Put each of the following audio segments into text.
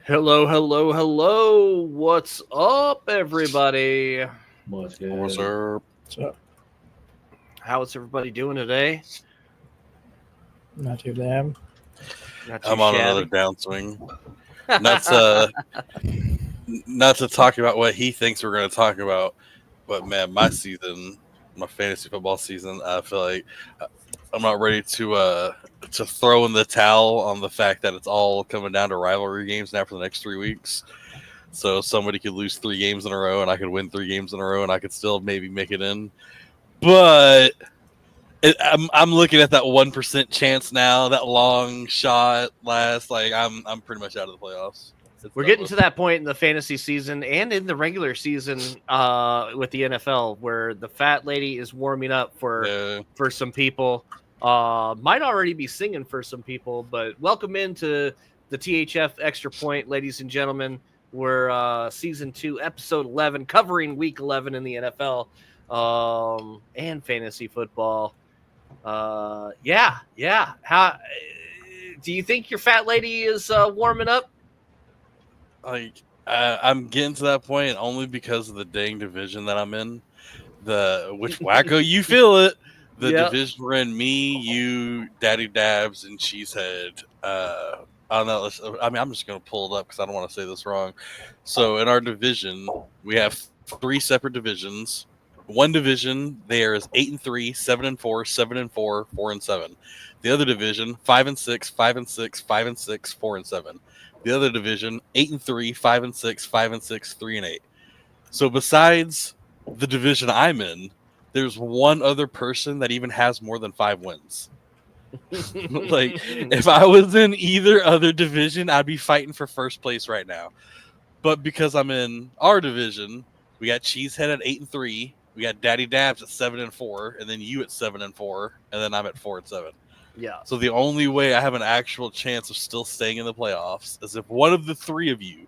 Hello, hello, hello. What's up, everybody? What's good? What's up? So, How's everybody doing today? not too bad. Not too I'm on another downswing. Not to talk about what he thinks we're going to talk about, but man, my fantasy football season, I feel like I'm not ready to throw in the towel on the fact that it's all coming down to rivalry games now for the next 3 weeks. So somebody could lose 3 games in a row, and I could win 3 games in a row, and I could still maybe make it in. But I'm looking at that 1% chance now, that long shot last. Like I'm pretty much out of the playoffs. We're getting to that point in the fantasy season and in the regular season with the NFL where the fat lady is warming up for some people. Might already be singing for some people, but welcome into the THF Extra Point, ladies and gentlemen. We're season 2, episode 11, covering week 11 in the NFL and fantasy football. Yeah. How do you think your fat lady is warming up? Like I'm getting to that point only because of the dang division that I'm in. Which Wakko, you feel it. The division we're in, me, you, Daddy Dabs, and Cheesehead. I don't know. I'm just going to pull it up because I don't want to say this wrong. So in our division, we have 3 separate divisions. One division there is 8-3, 7-4, 7-4, 4-7. The other division 5-6, 5-6, 5-6, 4-7. The other division 8-3, 5-6, 5-6, 3-8. So besides the division I'm in, there's one other person that even has more than 5 wins. Like if I was in either other division, I'd be fighting for first place right now. But because I'm in our division, we got Cheesehead at 8-3, we got Daddy Dabs at 7-4, and then you at 7-4, and then I'm at 4-7. Yeah. So the only way I have an actual chance of still staying in the playoffs is if one of the 3 of you,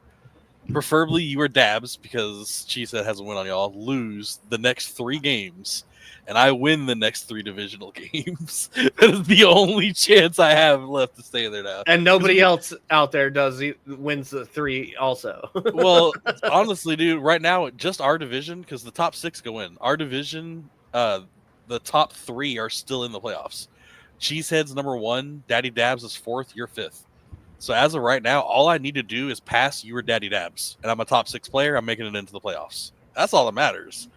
preferably you or Dabs, because Cheesehead has a win on y'all, lose the next 3 games, and I win the next 3 divisional games. That is the only chance I have left to stay there now. And nobody else out there wins the 3 also. Well, honestly, dude, right now, just our division, because the top 6 go in. Our division, the top 3 are still in the playoffs. Cheesehead's number 1, Daddy Dabs is 4th, you're 5th. So as of right now, all I need to do is pass you or Daddy Dabs, and I'm a top 6 player. I'm making it into the playoffs. That's all that matters.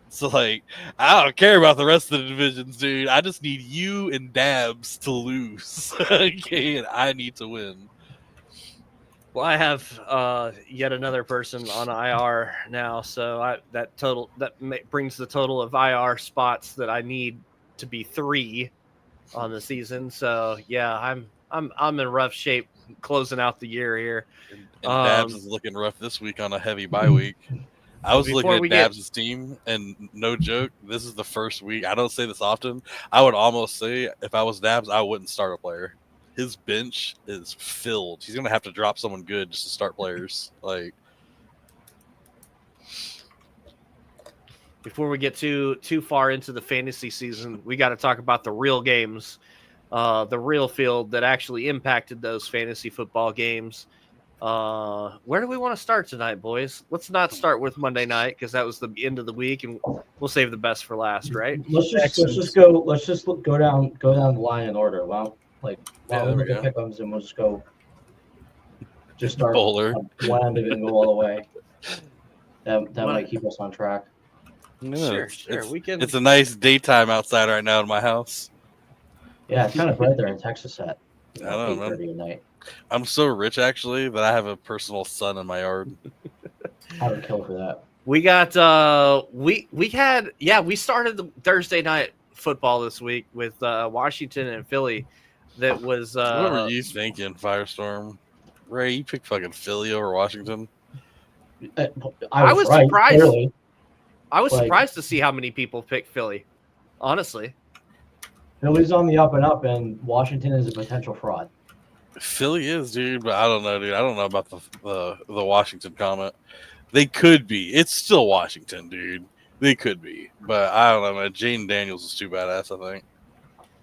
So, like, I don't care about the rest of the divisions, dude. I just need you and Dabs to lose. Okay, and I need to win. Well, I have yet another person on IR now, so that brings the total of IR spots that I need to be 3 on the season. So yeah, I'm in rough shape closing out the year here. And Dabs is looking rough this week on a heavy bye week. I was looking at Dabs' team, and no joke, this is the first week. I don't say this often. I would almost say if I was Dabs, I wouldn't start a player. His bench is filled. He's gonna have to drop someone good just to start players. Like, before we get too far into the fantasy season, we got to talk about the real games, the real field that actually impacted those fantasy football games. Where do we want to start tonight, boys? Let's not start with Monday night because that was the end of the week, and we'll save the best for last, right? Let's just go down the line in order. Well, we look at pick'ems and we'll just start bowler. One end and go all the way. That might keep us on track. Yeah, Sure. We can. It's a nice daytime outside right now in my house. Yeah, it's kind of bright there in Texas at I don't know, 8:30 at night. I'm so rich actually that I have a personal sun in my yard. I would kill for that. We got we started the Thursday night football this week with Washington and Philly. That was what were you thinking, Firestorm? Ray, you picked fucking Philly over Washington. I was right, surprised. Clearly. I was surprised to see how many people picked Philly. Honestly, Philly's on the up and up, and Washington is a potential fraud. Philly is, dude, but I don't know, dude. I don't know about the Washington comment. They could be. It's still Washington, dude. They could be, but I don't know, man. Jane Daniels is too badass, I think.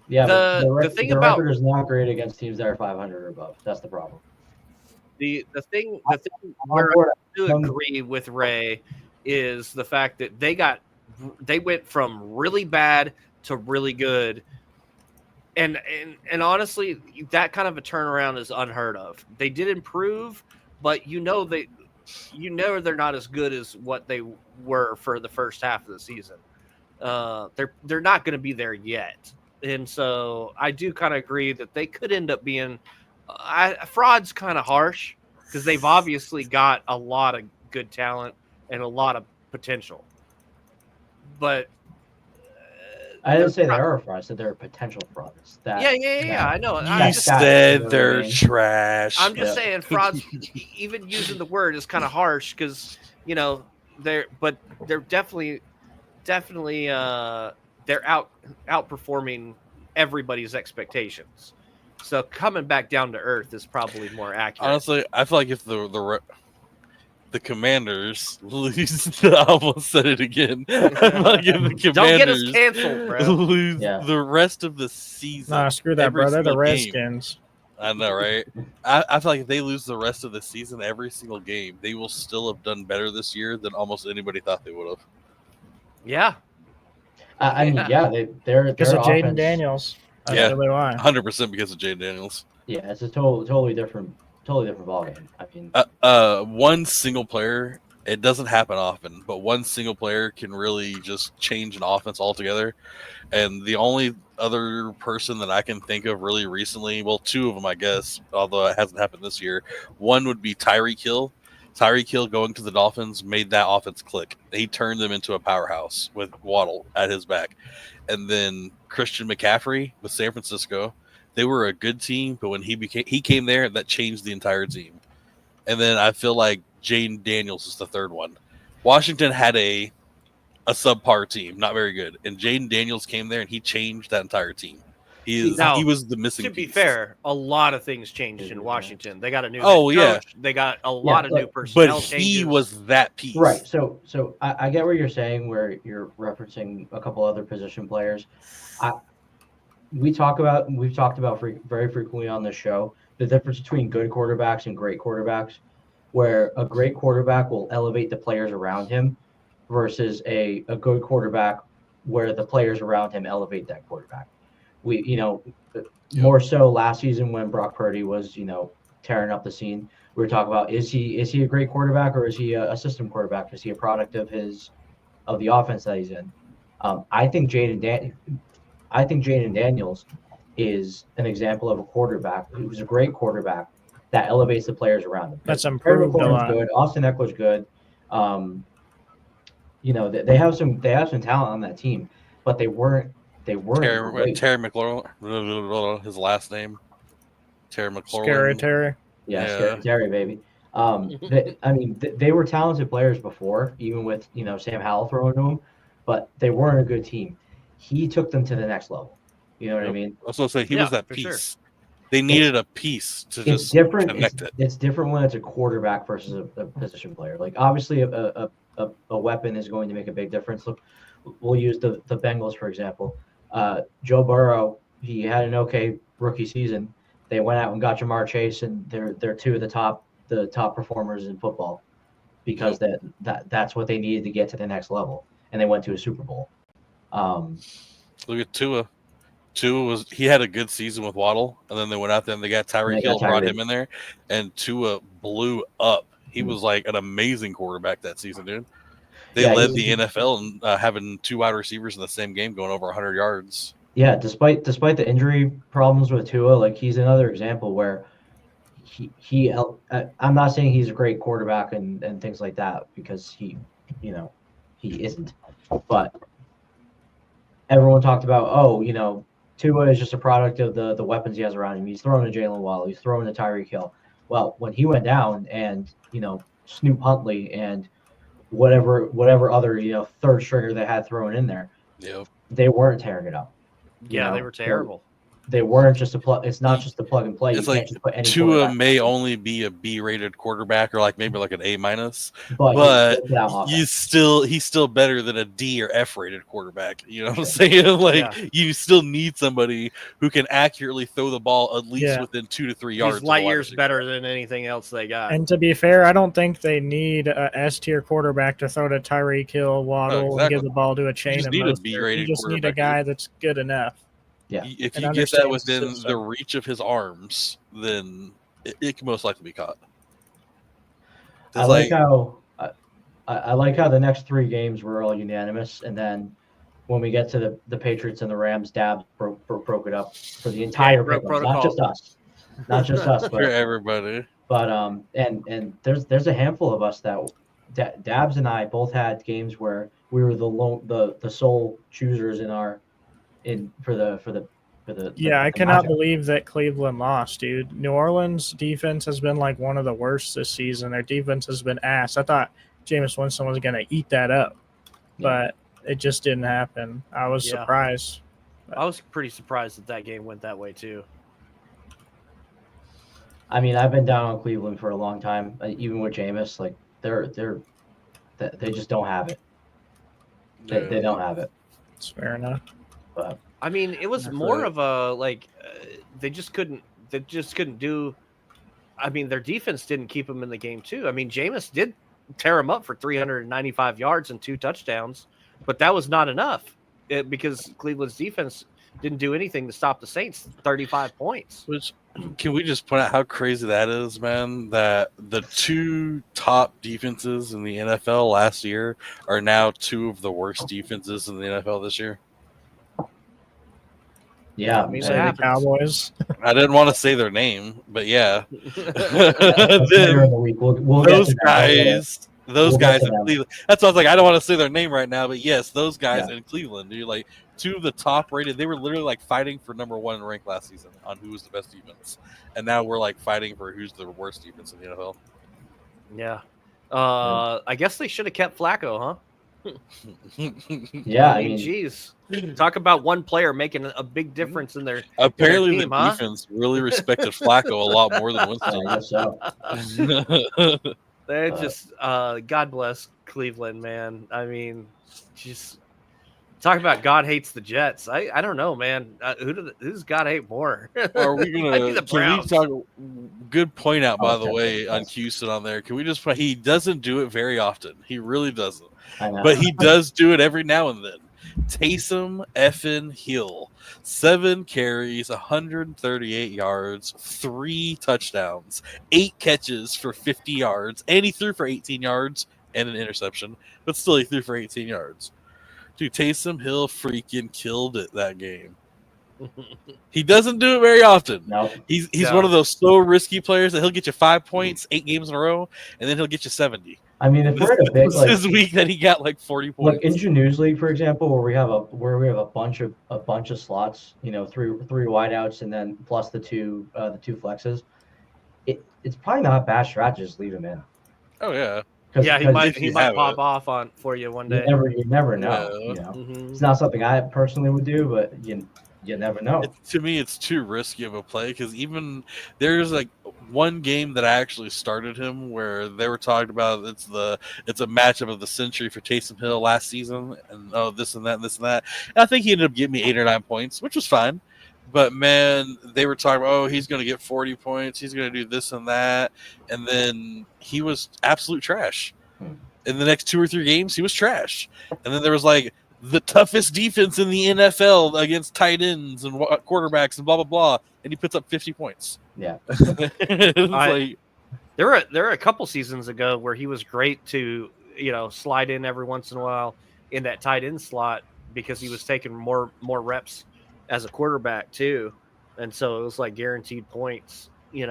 Yeah, the thing about record is not great against teams that are 500 or above. That's the problem. The thing where I do agree with Ray is the fact that they went from really bad to really good. And honestly, that kind of a turnaround is unheard of. They did improve, but they're not as good as what they were for the first half of the season. They're not going to be there yet, and so I do kind of agree that they could end up being fraud's kind of harsh because they've obviously got a lot of good talent and a lot of potential, but. I didn't say they are frauds. I said they're potential frauds. Yeah. I know. You said they're trash. I'm just saying frauds. Even using the word is kind of harsh because they're definitely they're outperforming everybody's expectations. So coming back down to earth is probably more accurate. Honestly, I feel like if the Commanders lose, I almost said it again. I'm like, if the Commanders don't get us canceled, bro. Lose the rest of the season. Nah, screw that, bro. They're the Redskins. I know, right? I feel like if they lose the rest of the season, every single game, they will still have done better this year than almost anybody thought they would have. Yeah. They're because of Jaden Daniels. That's really why. 100% because of Jaden Daniels. Yeah, it's a totally different ballgame. I mean, one single player, it doesn't happen often, but one single player can really just change an offense altogether. And the only other person that I can think of really recently, well, two of them, I guess, although it hasn't happened this year. One would be Tyreek Hill. Tyreek Hill going to the Dolphins made that offense click. He turned them into a powerhouse with Waddle at his back. And then Christian McCaffrey with San Francisco. They were a good team, but when he came there, that changed the entire team. And then I feel like Jaden Daniels is the third one. Washington had a subpar team, not very good. And Jaden Daniels came there and he changed that entire team. He was the missing piece. To be fair, a lot of things changed in Washington. They got a new coach. They got a lot of new personnel changes. But he was that piece. Right. So I get what you're saying where you're referencing a couple other position players. We've talked about very frequently on this show the difference between good quarterbacks and great quarterbacks, where a great quarterback will elevate the players around him versus a good quarterback where the players around him elevate that quarterback. More so last season when Brock Purdy was, tearing up the scene, we were talking about is he a great quarterback or is he a system quarterback? Is he a product of the offense that he's in? I think Jaden Daniels is an example of a quarterback who's a great quarterback that elevates the players around him. That's improved a lot. Good. Austin Eckler's good. They have some talent on that team, but they weren't. Terry McLaurin, his last name. Terry McLaurin. Scary Terry. Yeah, Scary Terry, baby. They were talented players before, even with Sam Howell throwing to them, but they weren't a good team. He took them to the next level. You know what I mean? I was going to say he was that piece. Sure. They needed a piece to just connect it. It's different when it's a quarterback versus a position player. Like obviously a weapon is going to make a big difference. Look, we'll use the Bengals for example. Joe Burrow, he had an okay rookie season. They went out and got Jamar Chase, and they're two of the top performers in football because that's what they needed to get to the next level, and they went to a Super Bowl. Look at Tua. He had a good season with Waddle, and then they went out there and they got Tyreek Hill, brought him in there, and Tua blew up. He was like an amazing quarterback that season, dude. They led the NFL in having two wide receivers in the same game going over 100 yards. Yeah, despite the injury problems with Tua, like he's another example where he I'm not saying he's a great quarterback and things like that because he isn't. But everyone talked about, Tua is just a product of the weapons he has around him. He's throwing to Jalen Waddle. He's throwing to Tyreek Hill. Well, when he went down and, Snoop Huntley and whatever other, third stringer they had thrown in there, they weren't tearing it up. Yeah, they were terrible. they weren't just a plug. It's not just a plug and play. It's you like can't just put any Tua may only be a B-rated quarterback or like maybe like an A-, but he's still better than a D or F-rated quarterback. You know what I'm saying? Like you still need somebody who can accurately throw the ball at least within 2 to 3 yards. He's light years better than anything else they got. And to be fair, I don't think they need a S-tier quarterback to throw to Tyreek Hill, Waddle, and give the ball to a chain. You just need a guy that's good enough. Yeah. If you get that within the reach of his arms, then it can most likely be caught. I like how the next 3 games were all unanimous, and then when we get to the Patriots and the Rams, Dabs broke it up for the entire protocol. Not just us, but for everybody. But and there's a handful of us that Dabs and I both had games where we were the sole choosers for the I cannot believe that Cleveland lost, dude. New Orleans defense has been like one of the worst this season. Their defense has been ass. I thought Jameis Winston was going to eat that up, but it just didn't happen. I was surprised. I was pretty surprised that game went that way too. I mean, I've been down on Cleveland for a long time, even with Jameis. Like they just don't have it. They don't have it. It's fair enough. But I mean, it was more of a they just couldn't do. I mean, their defense didn't keep them in the game too. I mean, Jameis did tear him up for 395 yards and 2 touchdowns, but that was not enough because Cleveland's defense didn't do anything to stop the Saints 35 points. Which, can we just point out how crazy that is, man? That the 2 top defenses in the NFL last year are now 2 of the worst defenses in the NFL this year. Yeah, I mean, the Cowboys. I didn't want to say their name, but yeah. Those guys in Cleveland. That's why I was like, I don't want to say their name right now, but yes, those guys in Cleveland, dude, like 2 of the top rated. They were literally like fighting for number 1 rank last season on who was the best defense, and now we're like fighting for who's the worst defense in the NFL. Yeah, I guess they should have kept Flacco, huh? Yeah, I mean, geez, talk about one player making a big difference in their. Apparently, their team, the defense really respected Flacco a lot more than Winston. I guess so. They're just God bless Cleveland, man. I mean, just talk about God hates the Jets. I don't know, man. Who's God hate more? Are we gonna? Can we talk? Good point out, by the way, on Houston on there. Can we just? He doesn't do it very often. He really doesn't. But he does do it every now and then. Taysom effing Hill, 7 carries, 138 yards, 3 touchdowns, 8 catches for 50 yards, and he threw for 18 yards and an interception, but still he threw for 18 yards. Dude, Taysom Hill freaking killed it that game. He doesn't do it very often. No. He's one of those so risky players that he'll get you 5 points, 8 games in a row, and then he'll get you 70. I mean, if we're in a big this week that he got like 40 points. Like in Janews League, for example, where we have a bunch of slots, 3 wideouts and then plus the two flexes. It's probably not a bad strat to just leave him in. Oh yeah. He might pop off on for you one day. You never know. It's not something I personally would do, but you never know. To me, it's too risky of a play because even there's like one game that I actually started him where they were talking about it's a matchup of the century for Taysom Hill last season, and this and that and this and that. And I think he ended up getting me 8 or 9 points, which was fine. But man, they were talking about, he's going to get 40 points, he's going to do this and that, and then he was absolute trash. In the next 2 or 3 games, he was trash. And then there was like the toughest defense in the NFL against tight ends and quarterbacks and blah blah blah, and he puts up 50 points. Yeah. There were a couple seasons ago where he was great to slide in every once in a while in that tight end slot because he was taking more reps as a quarterback too, and so it was like guaranteed points. When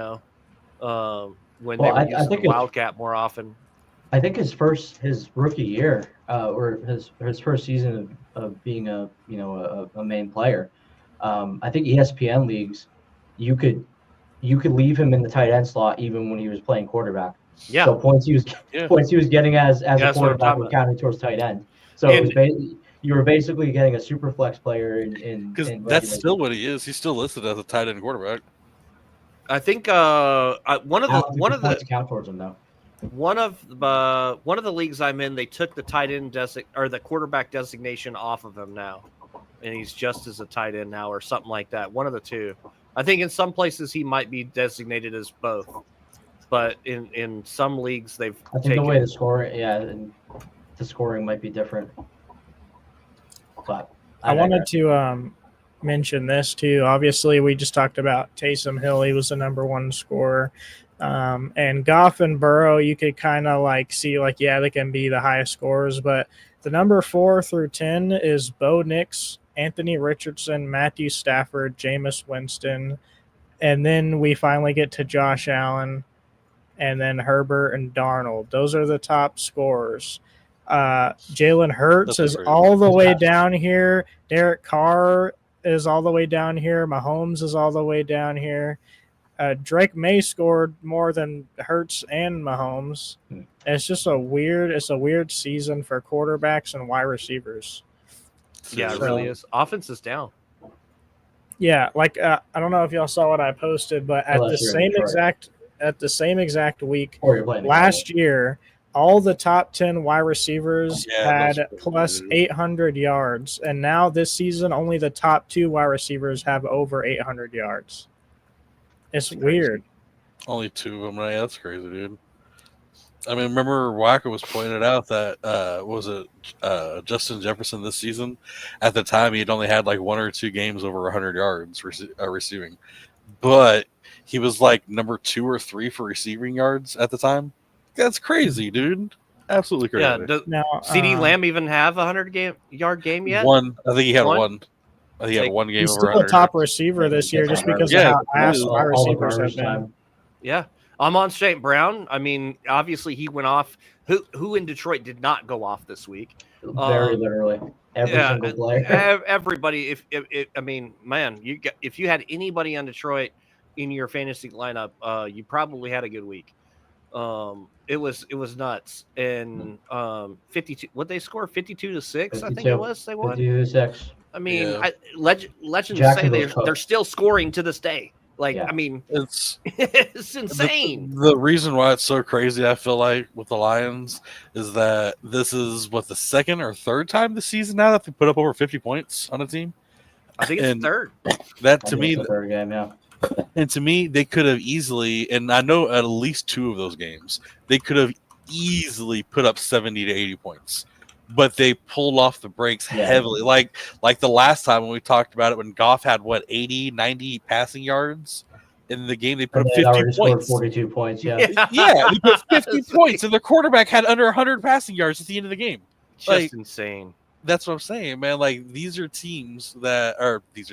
they were using the Wildcat more often. I think his rookie year, or his first season of being a main player, I think ESPN leagues, you could leave him in the tight end slot even when he was playing quarterback. Yeah. So points he was getting as a quarterback were counted towards tight end. So it was you were basically getting a super flex player in Because in that's regular still what he is. He's still listed as a tight end quarterback. I think one of the points count towards him though. One of the leagues I'm in, they took the tight end or the quarterback designation off of him now, and he's just as a tight end now, or something like that. One of the two. I think in some places he might be designated as both, but in some leagues they've. I think the way the scoring, and the scoring might be different. But I wanted to mention this too. Obviously, we just talked about Taysom Hill. He was the number one scorer. And Goff and Burrow, you could kind of like see like, yeah, they can be the highest scorers, but the number 4 through 10 is Bo Nix, Anthony Richardson, Matthew Stafford, Jameis Winston, and then we finally get to Josh Allen, and then Herbert and Darnold. Those are the top scorers. Jalen Hurts is all the way down here. Derek Carr is all the way down here. Mahomes is all the way down here. Drake May scored more than Hurts and Mahomes. It's just a weird season for quarterbacks and wide receivers. Yeah, it really is. Offense is down. Yeah, like I don't know if y'all saw what I posted, but at the same exact week last year, all the top 10 wide receivers had plus 800 yards, and now this season only the top 2 wide receivers have over 800 yards. It's weird. Only 2 of them, right? That's crazy, dude. I mean, remember Wakko was pointed out that Justin Jefferson this season? At the time, he had only had like 1 or 2 games over 100 yards receiving, but he was like number 2 or 3 for receiving yards at the time. That's crazy, dude. Absolutely crazy. Yeah. Does CeeDee Lamb even have a 100-yard game yet? One. I think he had one. I think he had 1 game he's over still 100. a top receiver this year just because of how fast wide receivers have been. Yeah. Amon St. Brown, I mean, obviously he went off. Who in Detroit did not go off this week? Very literally. Every single player. Everybody. I mean, man, if you had anybody on Detroit in your fantasy lineup, you probably had a good week. It was nuts. And 52. What they score? 52-6. I think it was. They won. 52-6. I mean, legends say they're still scoring to this day. Like, I mean, it's insane. The reason why it's so crazy, I feel like, with the Lions is that this is the 2nd or 3rd time this season now that they put up over 50 points on a team. I think it's third. That to me, the third game, yeah. And to me, they could have easily, and I know at least 2 of those games, they could have easily put up 70 to 80 points. But they pulled off the brakes heavily. Like the last time when we talked about it, when Goff had 80, 90 passing yards in the game, they put up 50 points. 42 points, yeah, they put 50 points, and their quarterback had under 100 passing yards at the end of the game. Just insane. That's what I'm saying, man. Like, these are teams that is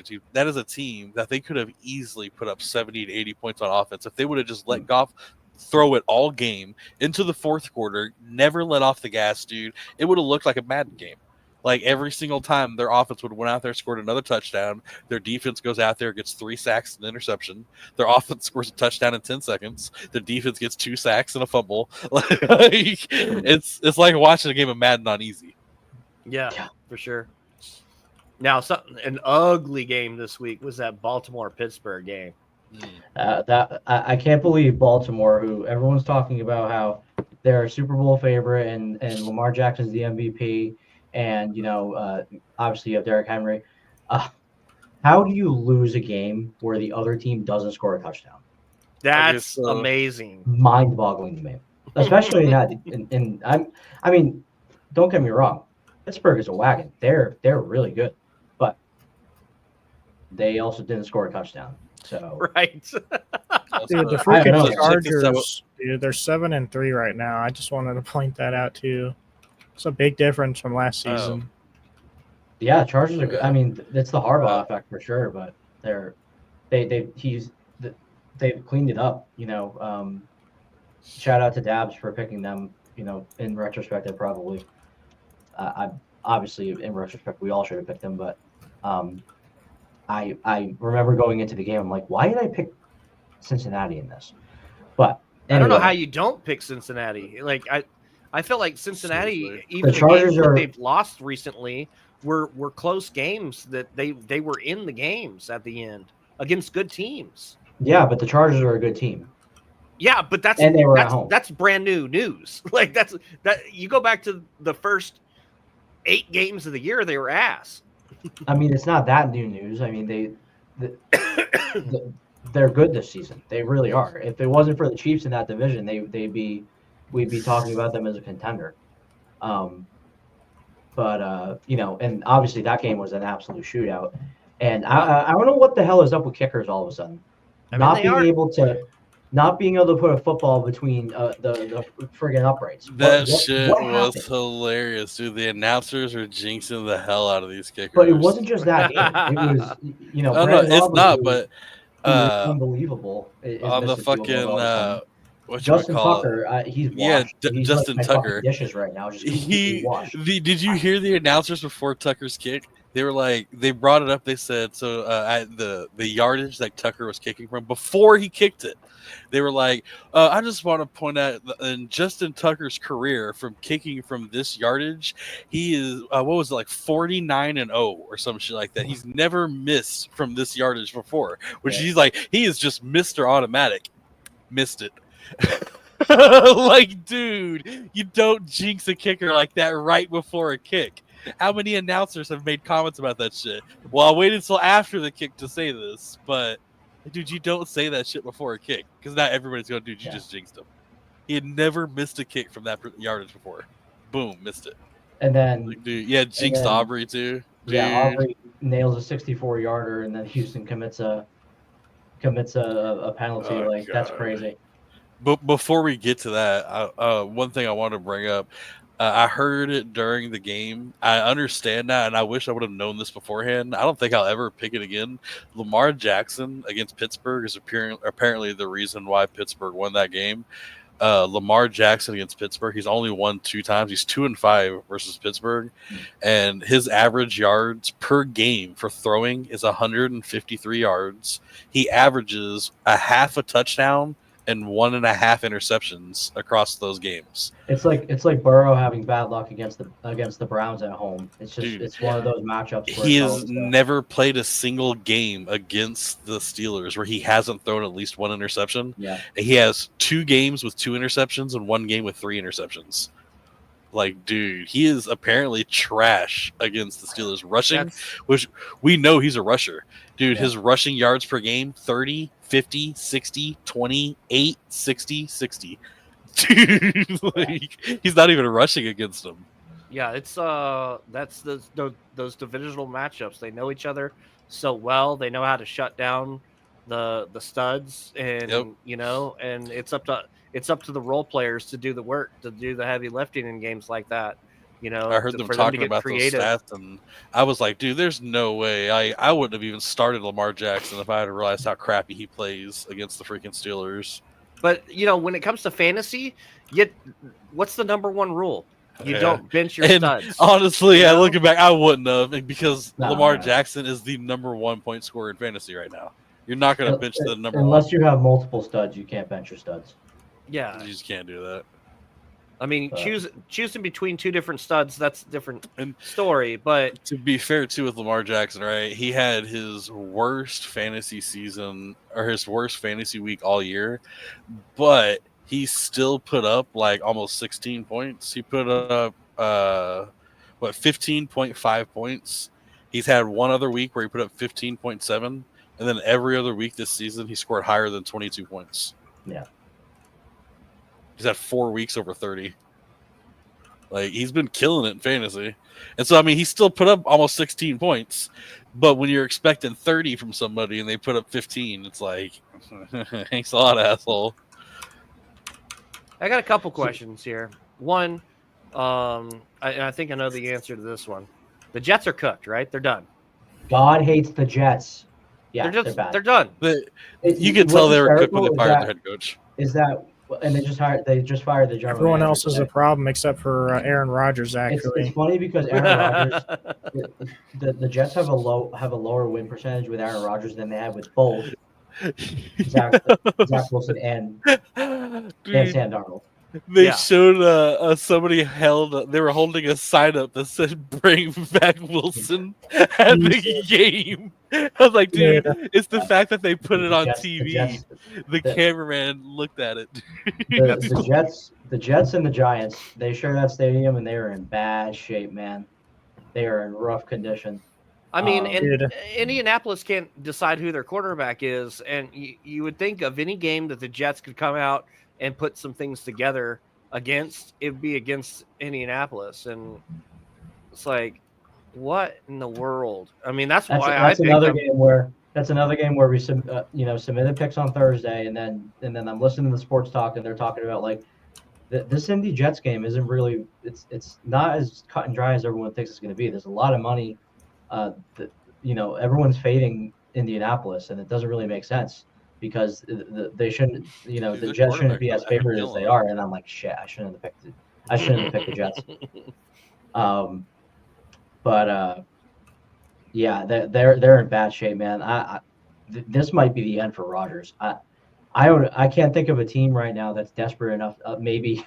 a team that they could have easily put up 70 to 80 points on offense if they would have just let Goff throw it all game into the 4th quarter, never let off the gas, dude. It would have looked like a Madden game. Like, every single time their offense would have went out there, scored another touchdown. Their defense goes out there, gets 3 sacks and an interception. Their offense scores a touchdown in 10 seconds. Their defense gets 2 sacks and a fumble. It's like watching a game of Madden on easy. Yeah, for sure. Now, an ugly game this week was that Baltimore-Pittsburgh game. I can't believe Baltimore, who everyone's talking about how they're a Super Bowl favorite and Lamar Jackson's the MVP, and obviously you have Derrick Henry. How do you lose a game where the other team doesn't score a touchdown? That's amazing, mind-boggling to me, especially in that. I mean, don't get me wrong, Pittsburgh is a wagon. They're really good, but they also didn't score a touchdown. So right, dude, the freaking Chargers, dude, they're 7-3 right now. I just wanted to point that out too. It's a big difference from last season. Yeah, Chargers are good. I mean, it's the Harbaugh effect for sure, but they've cleaned it up. Shout out to Dabs for picking them. In retrospect, obviously in retrospect we all should have picked them, but I remember going into the game, I'm like, why did I pick Cincinnati in this? But anyway, I don't know how you don't pick Cincinnati. Like I feel like Cincinnati, seriously. even the games that they've lost recently, were close games that they were in the games at the end against good teams. Yeah, but the Chargers are a good team. Yeah, but that's brand new news. Like that you go back to the first 8 games of the year, they were ass. I mean, it's not that new news. I mean, they're good this season. They really are. If it wasn't for the Chiefs in that division, we'd be talking about them as a contender. But you know, and obviously that game was an absolute shootout. And I don't know what the hell is up with kickers all of a sudden. I mean, not being able to put a football between the friggin' uprights. That shit was hilarious, dude. The announcers are jinxing the hell out of these kickers. But it wasn't just that game. It was, you know, it's not. But unbelievable. On the fucking Justin Tucker, he's washed. He's Justin like Tucker dishes right now. Just did you hear the announcers before Tucker's kick? They were like, they brought it up. They said, so at the yardage that Tucker was kicking from before he kicked it, they were like, I just want to point out in Justin Tucker's career from kicking from this yardage, he is, what was it, like 49-0 or some shit like that. He's never missed from this yardage before, which he's like, he is just Mr. Automatic. Missed it. Like, dude, you don't jinx a kicker like that right before a kick. How many announcers have made comments about that shit? Well, I'll wait until after the kick to say this, but dude, you don't say that shit before a kick because not everybody's going, dude, you just jinxed him. He had never missed a kick from that yardage before. Boom, missed it. And then, like, dude, jinxed Aubrey too. Dude. Yeah, Aubrey nails a 64-yarder, and then Houston commits a penalty. God. That's crazy. But before we get to that, one thing I want to bring up. I heard it during the game. I understand that, and I wish I would have known this beforehand. I don't think I'll ever pick it again. Lamar Jackson against Pittsburgh is apparently the reason why Pittsburgh won that game. Lamar Jackson against Pittsburgh, he's only won 2 times. He's 2-5 versus Pittsburgh, and his average yards per game for throwing is 153 yards. He averages a half a touchdown and 1.5 interceptions across those games. It's like Burrow having bad luck against the Browns at home. It's just it's one of those matchups. He has never played a single game against the Steelers where he hasn't thrown at least 1 interception. Yeah, he has 2 games with 2 interceptions and 1 game with 3 interceptions. Like, dude, he is apparently trash against the Steelers rushing, which we know he's a rusher. Dude, his rushing yards per game, 30, 50, 60, 20, 8, 60, 60. Dude, like, he's not even rushing against them. Yeah, it's that's those divisional matchups. They know each other so well. They know how to shut down the studs, and you know, and it's up to the role players to do the work, to do the heavy lifting in games like that. You know, I heard them talking about those stats, and I was like, dude, there's no way. I wouldn't have even started Lamar Jackson if I had realized how crappy he plays against the freaking Steelers. But, you know, when it comes to fantasy, what's the number 1 rule? You don't bench your studs. Honestly, looking back, I wouldn't have, because Lamar Jackson is the number 1 point scorer in fantasy right now. You're not going to bench the number 1. Unless you have multiple studs, you can't bench your studs. Yeah. You just can't do that. I mean, choosing between 2 different studs, that's a different story. But to be fair, too, with Lamar Jackson, right? He had his worst fantasy season, or his worst fantasy week all year, but he still put up like almost 16 points. He put up 15.5 points. He's had one other week where he put up 15.7, and then every other week this season he scored higher than 22 points. Yeah. He's had 4 weeks over 30. Like, he's been killing it in fantasy. And so, I mean, he still put up almost 16 points. But when you're expecting 30 from somebody and they put up 15, it's like, thanks a lot, asshole. I got a couple questions here. One, I think I know the answer to this one. The Jets are cooked, right? They're done. God hates the Jets. Yeah, they're done. But you can tell they were cooked when they fired their head coach. And they just fired the general Everyone manager else is a problem except for Aaron Rodgers. Actually, it's funny because Aaron Rodgers, the Jets have a lower win percentage with Aaron Rodgers than they have with both Zach Wilson and Sam Darnold. They showed somebody they were holding a sign up that said "Bring back Wilson" at the game. I was like, dude, it's the fact that they put it on TV. The cameraman looked at it. The Jets and the Giants, they share that stadium, and they are in bad shape, man. They are in rough condition. I mean, Indianapolis can't decide who their quarterback is, and you would think of any game that the Jets could come out and put some things together against, it'd be against Indianapolis, and it's like, what in the world? I mean, that's another game where we submitted picks on Thursday, and then I'm listening to the sports talk, and they're talking about like this Indy Jets game isn't really it's not as cut and dry as everyone thinks it's going to be. There's a lot of money. Everyone's fading Indianapolis, and it doesn't really make sense because they shouldn't. The Jets shouldn't be as favored as they are. And I'm like, shit, I shouldn't have picked the Jets. Yeah, they're in bad shape, man. This might be the end for Rodgers. I can't think of a team right now that's desperate enough. Maybe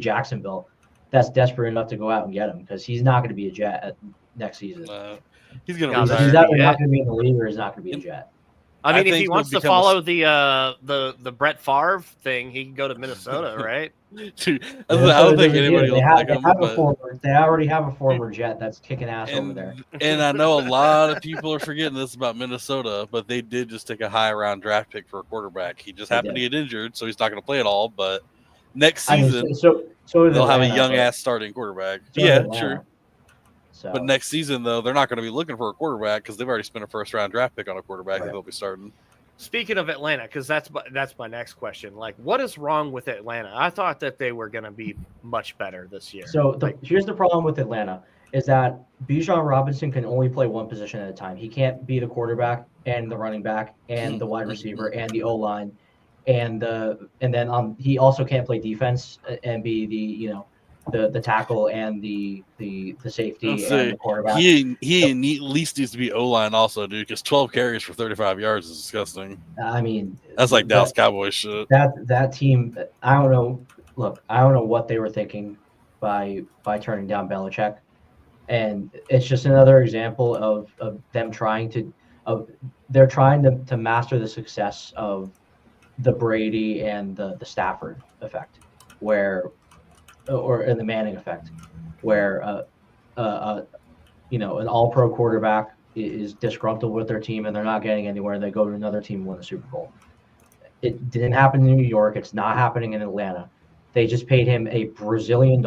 Jacksonville, that's desperate enough to go out and get him, because he's not going to be a Jet next season. He's going to retire. He's either not going to be in the league, or he's not going to be a Jet. I mean, if he wants to follow the Brett Favre thing, he can go to Minnesota, right? Dude, I don't think anybody will like him. They already have a former Jet that's kicking ass over there. And I know a lot of people are forgetting this about Minnesota, but they did just take a high round draft pick for a quarterback. He just happened to get injured, so he's not going to play at all. But next season, they'll have a young ass starting quarterback. Sure. So. But next season, though, they're not going to be looking for a quarterback because they've already spent a first-round draft pick on a quarterback that they'll be starting. Speaking of Atlanta, because that's my next question. Like, what is wrong with Atlanta? I thought that they were going to be much better this year. So here's the problem with Atlanta is that Bijan Robinson can only play one position at a time. He can't be the quarterback and the running back and the wide receiver and the O-line, and then he also can't play defense and be the tackle and the safety and the quarterback. He at least needs to be O-line also, dude, because 12 carries for 35 yards is disgusting. I mean, that's like Dallas Cowboys shit. That team, I don't know. Look, I don't know what they were thinking by turning down Belichick, and it's just another example of them trying to master the success of the Brady and the Stafford effect, or in the Manning effect, where an all-pro quarterback is disgruntled with their team and they're not getting anywhere, and they go to another team and win the Super Bowl. It didn't happen in New York. It's not happening in Atlanta. They just paid him $1 Brazilian,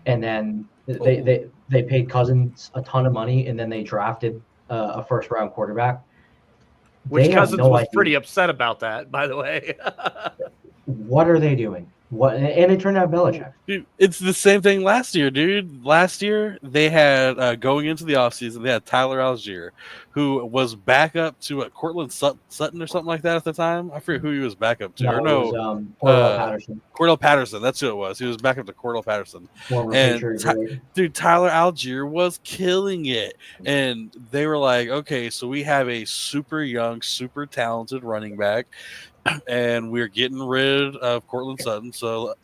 and then they paid Cousins a ton of money, and then they drafted a first-round quarterback. Which Cousins was pretty upset about that, by the way. What are they doing? And it turned out Belichick. Dude, it's the same thing last year, dude. Last year, they had, going into the offseason, they had Tyler Algier, who was backup to Cortland Sutton or something like that at the time. I forget who he was backup to. Cordell Patterson. Cordell Patterson, that's who it was. He was backup to Cordell Patterson. Dude, Tyler Algier was killing it. And they were like, okay, so we have a super young, super talented running back, and we're getting rid of Cortland Sutton. So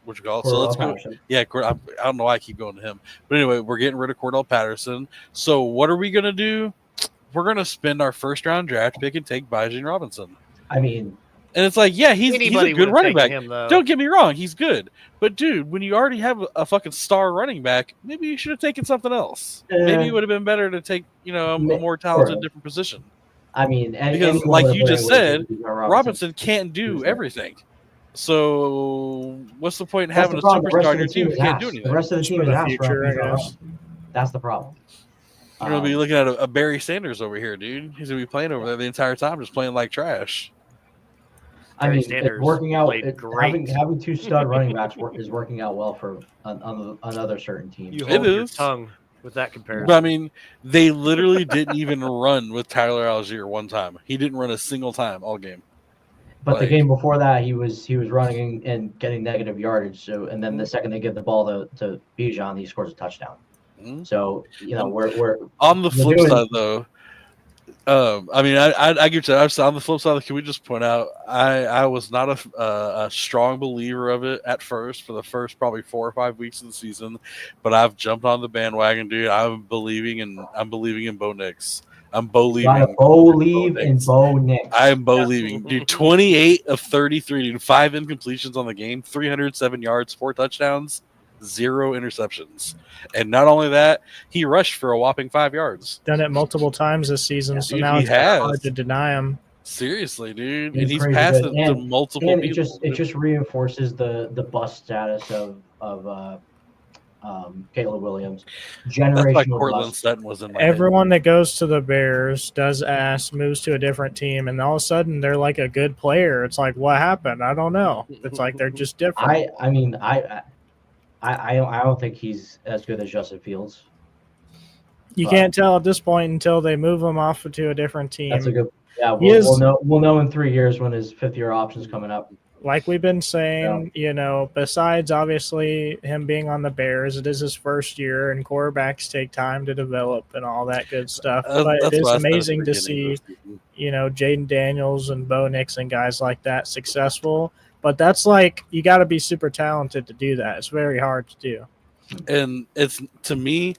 let's go. Patterson. Yeah, I don't know why I keep going to him, but anyway, we're getting rid of Cordell Patterson. So what are we gonna do? We're gonna spend our first-round draft pick and take Bijan Robinson. I mean, and it's like, yeah, he's a good running back. Don't get me wrong, he's good. But dude, when you already have a fucking star running back, maybe you should have taken something else. Maybe it would have been better to take a more talented different position. I mean, because like you just said, Robinson can't do everything. So what's the point in having a superstar on your team who can't do anything? The rest of the team is ass. That's the problem. You're going to be looking at a Barry Sanders over here, dude. He's going to be playing over there the entire time, just playing like trash. I mean, it's working out. Having two stud running backs is working out well for another certain team. You hold your tongue with that comparison. But I mean, they literally didn't even run with Tyler Algier one time. He didn't run a single time all game. But the game before that, he was running and getting negative yardage. So, and then the second they give the ball to Bijan, he scores a touchdown. So we're on the flip side though. I mean, I get you. On the flip side, can we just point out, I was not a strong believer of it at first for the first probably 4 or 5 weeks of the season, but I've jumped on the bandwagon, dude. I'm believing in Bo Nix. I'm believing. Believe in Bo Nix. I am believing, dude. 28 of 33, dude. 5 incompletions on the game, 307 yards, 4 touchdowns, 0 interceptions. And not only that, he rushed for a whopping 5 yards. Done it multiple times this season, so dude, now it's hard to deny him. Seriously, dude. And He's passed it to multiple people. It just reinforces the bust status of Caleb Williams. Generational. That's like Cortland Sutton was in my Everyone that goes to the Bears does moves to a different team, and all of a sudden they're like a good player. It's like, what happened? I don't know. It's like they're just different. I mean, I don't think he's as good as Justin Fields. You can't tell at this point until they move him off to a different team. That's a good. Yeah, we'll know in 3 years when his 5th-year option's coming up. Like we've been saying, besides obviously him being on the Bears, it is his first year, and quarterbacks take time to develop and all that good stuff. But it is amazing to see, Jaden Daniels and Bo Nix and guys like that successful. But that's like, you got to be super talented to do that. It's very hard to do. And it's, to me,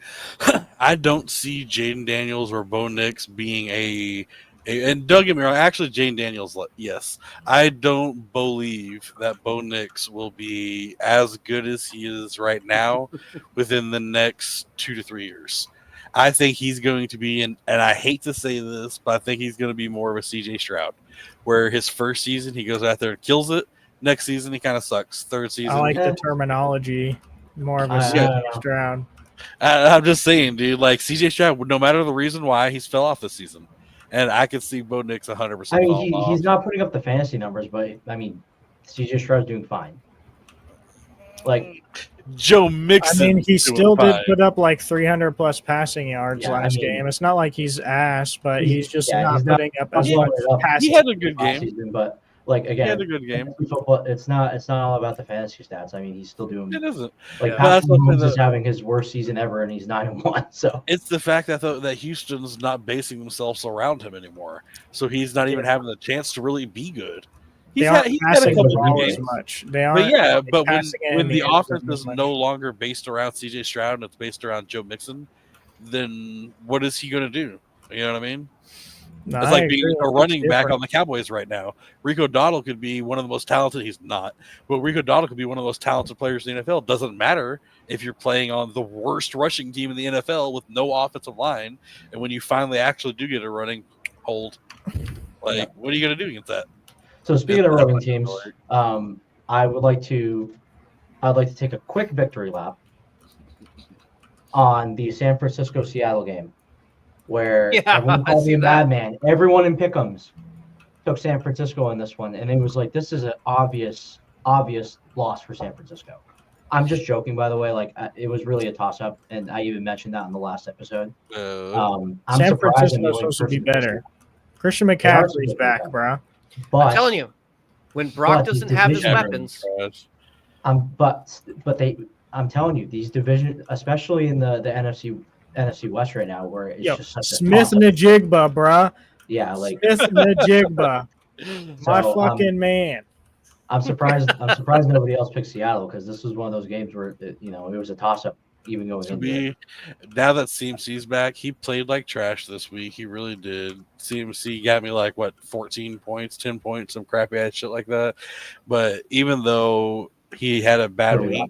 I don't see Jaden Daniels or Bo Nix being and don't get me wrong, actually, Jaden Daniels, yes. I don't believe that Bo Nix will be as good as he is right now within the next 2 to 3 years. I think he's going to be, and I hate to say this, but I think he's going to be more of a CJ Stroud, where his first season, he goes out there and kills it. Next season, he kind of sucks. Third season. I like the terminology, more of a CJ Stroud. I'm just saying, dude, like CJ Stroud, no matter the reason why, he's fell off this season. And I could see Bo Nix 100%. I mean, he's not putting up the fantasy numbers, but I mean, CJ Stroud's doing fine. Like Joe Mixon. I mean, he still did put up like 300 plus passing yards last game. It's not like he's ass, but he's just not putting up as much passing. He had a good game, season, but like again, he had a good game. Football, it's not all about the fantasy stats. I mean, he's still doing. It isn't. Like Patrick Mahomes is having his worst season ever, and he's 9-1. So it's the fact that Houston's not basing themselves around him anymore, so he's not even having the chance to really be good. He's had a couple of games. Much. But when the offense is no longer based around CJ Stroud and it's based around Joe Mixon, then what is he going to do? You know what I mean? No, it's like being a running back on the Cowboys right now. Rico Dowdle could be one of the most talented. He's not, but Rico Dowdle could be one of the most talented players in the NFL. It doesn't matter if you're playing on the worst rushing team in the NFL with no offensive line, and when you finally actually do get a running hold, what are you going to do against that? So speaking of running teams, I'd like to take a quick victory lap on the San Francisco-Seattle game, where everyone called me a madman. Everyone in Pick'ems took San Francisco in this one, and it was like, this is an obvious loss for San Francisco. I'm just joking, by the way. Like, it was really a toss-up, and I even mentioned that in the last episode. I'm San Francisco's supposed to be better. Christian McCaffrey's back, bro. But, I'm telling you, when Brock doesn't have his weapons, I'm telling you, these divisions, especially in the NFC West right now, where it's just such Smith Najigba, bro. Yeah, like Smith Najigba, my fucking man. I'm surprised nobody else picked Seattle, because this was one of those games where it was a toss-up. Even going into now that CMC's back, he played like trash this week. He really did. CMC got me like 14 points, 10 points, some crappy ass shit like that. But even though he had a bad week,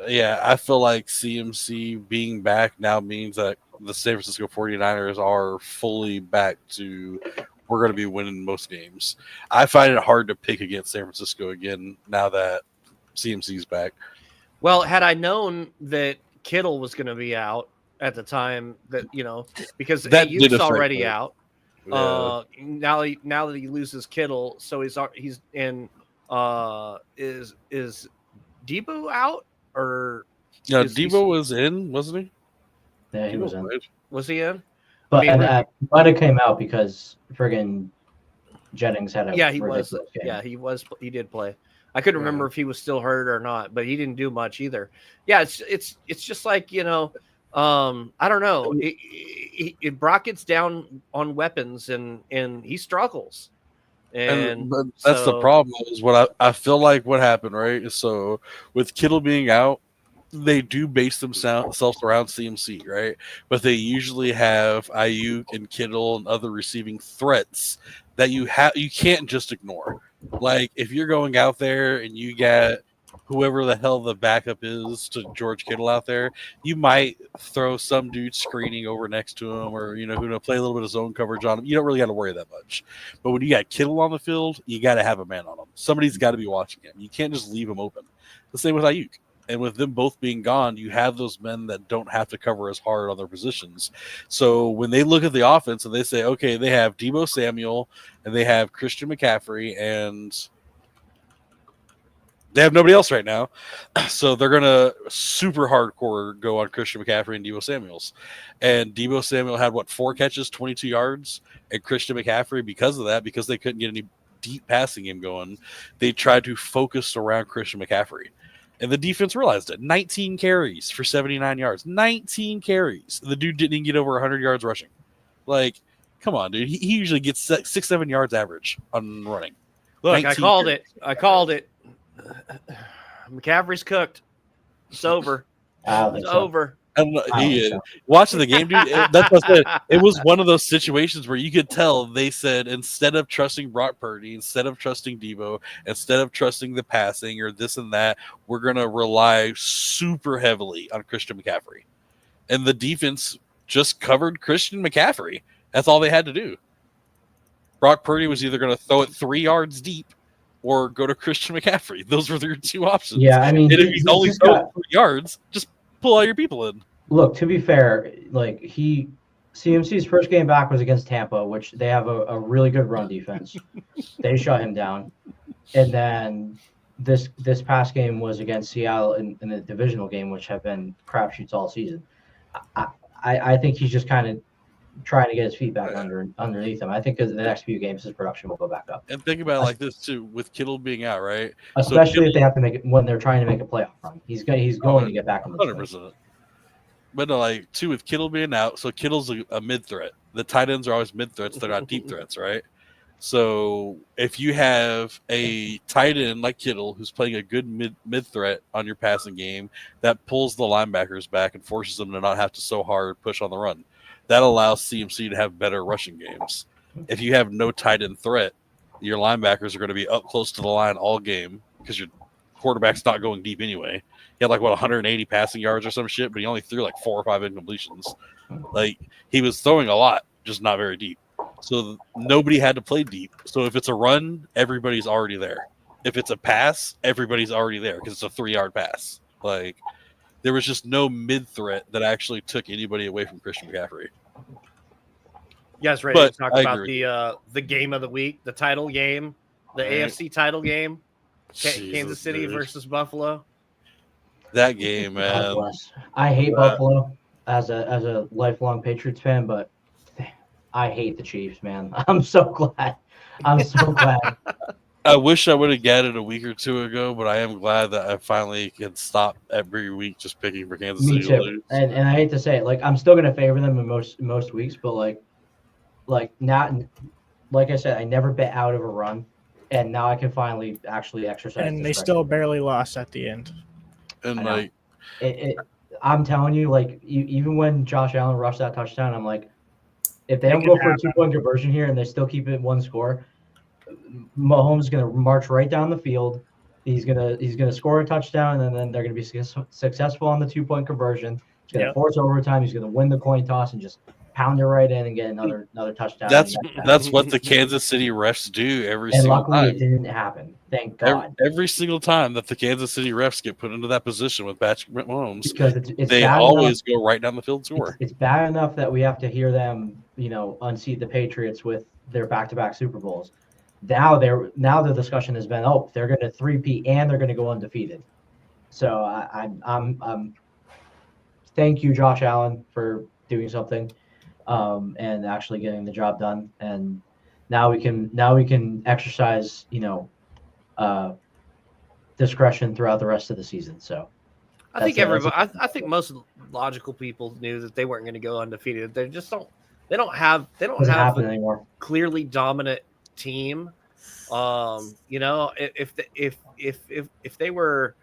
I feel like CMC being back now means that the San Francisco 49ers are fully back to, we're going to be winning most games. I find it hard to pick against San Francisco again now that CMC's back. Well, had I known that Kittle was going to be out at the time, that because Ayuk's already out. Now that he loses Kittle, so he's in. Is Debo out or? No, Debo was in, wasn't he? Yeah, he was in. Was he in? But it came out because friggin' Jennings had a he was. Game. Yeah, he was. He did play. I couldn't remember if he was still hurt or not, but he didn't do much either. Yeah, it's just like, I don't know. Brock gets down on weapons and he struggles. And but that's the problem is what I feel like what happened, right? So with Kittle being out, they do base themselves around CMC, right? But they usually have Ayuk and Kittle and other receiving threats that you can't just ignore. Like if you're going out there and you get whoever the hell the backup is to George Kittle out there, you might throw some dude screening over next to him, or who to play a little bit of zone coverage on him. You don't really got to worry that much. But when you got Kittle on the field, you got to have a man on him. Somebody's got to be watching him. You can't just leave him open. The same with Ayuk. And with them both being gone, you have those men that don't have to cover as hard on their positions. So when they look at the offense and they say, okay, they have Deebo Samuel and they have Christian McCaffrey and they have nobody else right now. So they're going to super hardcore go on Christian McCaffrey and Deebo Samuels. And Deebo Samuel had, 4 catches, 22 yards? And Christian McCaffrey, because of that, because they couldn't get any deep passing game going, they tried to focus around Christian McCaffrey. And the defense realized it. 19 carries for 79 yards. 19 carries. The dude didn't even get over 100 yards rushing. Like, come on, dude. He usually gets 6-7 yards average on running. Look, I called it. McCaffrey's cooked. It's over. It's over. Watching the game, dude, that's what I said. It was one of those situations where you could tell they said, instead of trusting Brock Purdy, instead of trusting Deebo, instead of trusting the passing or this and that, we're going to rely super heavily on Christian McCaffrey. And the defense just covered Christian McCaffrey. That's all they had to do. Brock Purdy was either going to throw it 3 yards deep or go to Christian McCaffrey. Those were their two options. Yeah, I mean, and if he's only throwing 3 yards, just pull all your people in. Look, to be fair, like CMC's first game back was against Tampa, which they have a really good run defense. They shut him down. And then this past game was against Seattle in the divisional game, which have been crapshoots all season. I think he's just kind of trying to get his feet back underneath him. I think the next few games his production will go back up. And think about it like this too, with Kittle being out, right? Especially if they have to make it when they're trying to make a playoff run. He's going to get back in the 100%. But no, like too, with Kittle being out, so Kittle's a mid threat. The tight ends are always mid threats; they're not deep threats, right? So if you have a tight end like Kittle who's playing a good mid threat on your passing game, that pulls the linebackers back and forces them to not have to so hard push on the run. That allows CMC to have better rushing games. If you have no tight end threat, your linebackers are going to be up close to the line all game because your quarterback's not going deep anyway. He had 180 passing yards or some shit, but he only threw 4 or 5 incompletions. Like, he was throwing a lot, just not very deep. So nobody had to play deep. So if it's a run, everybody's already there. If it's a pass, everybody's already there because it's a 3-yard pass. Like, there was just no mid threat that actually took anybody away from Christian McCaffrey. You guys ready to talk about the game of the week, the title game, the AFC title game, Kansas City versus Buffalo? That game, man. I hate Buffalo as a lifelong Patriots fan, but I hate the Chiefs, man. I'm so glad. I wish I would have got it a week or two ago, but I am glad that I finally can stop every week just picking for Kansas City to lose. And I hate to say it, I'm still gonna favor them in most weeks, but not like I said, I never bet out of a run, and now I can finally actually exercise. And they still barely lost at the end. And I'm telling you, even when Josh Allen rushed that touchdown, I'm like, if they don't go for a 2-point conversion here and they still keep it 1 score, Mahomes is going to march right down the field. He's gonna score a touchdown, and then they're going to be successful on the 2-point conversion. He's going to force overtime. He's going to win the coin toss and just pound it right in and get another touchdown. That's what the Kansas City refs do every single time. And luckily, it didn't happen. Thank God. Every single time that the Kansas City refs get put into that position with Patrick Mahomes, because they always go right down the field score. It's bad enough that we have to hear them, unseat the Patriots with their back-to-back Super Bowls. Now the discussion has been, they're going to 3-peat and they're going to go undefeated. So I'm thank you, Josh Allen, for doing something. And actually getting the job done, and now we can exercise discretion throughout the rest of the season. So I think everybody. I think most logical people knew that they weren't going to go undefeated. They just don't. They don't have a anymore. Clearly dominant team. You know, if they were,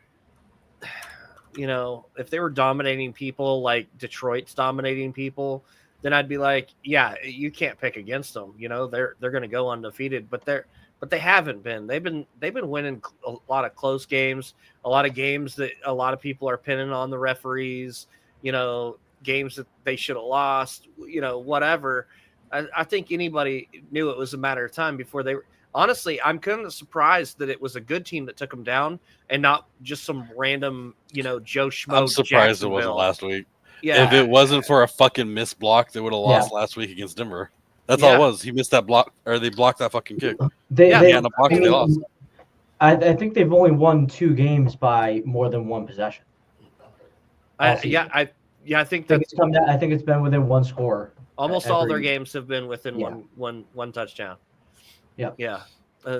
you know, if they were dominating people like Detroit's dominating people, then I'd be like, yeah, you can't pick against them. You know, they're going to go undefeated, but they haven't been. They've been winning a lot of close games, a lot of games that a lot of people are pinning on the referees. You know, games that they should have lost. You know, whatever. I think anybody knew it was a matter of time before they were. Honestly, I'm kind of surprised that it was a good team that took them down and not just some random, you know, Joe Schmo. I'm surprised it wasn't last week. Yeah. If it wasn't for a fucking missed block, they would have lost last week against Denver. That's all it was. He missed that block, or they blocked that fucking kick. They lost. I think they've only won 2 games by more than 1 possession. I think it's come down, I think it's been within 1 score. Almost all their games have been within one touchdown. Yeah.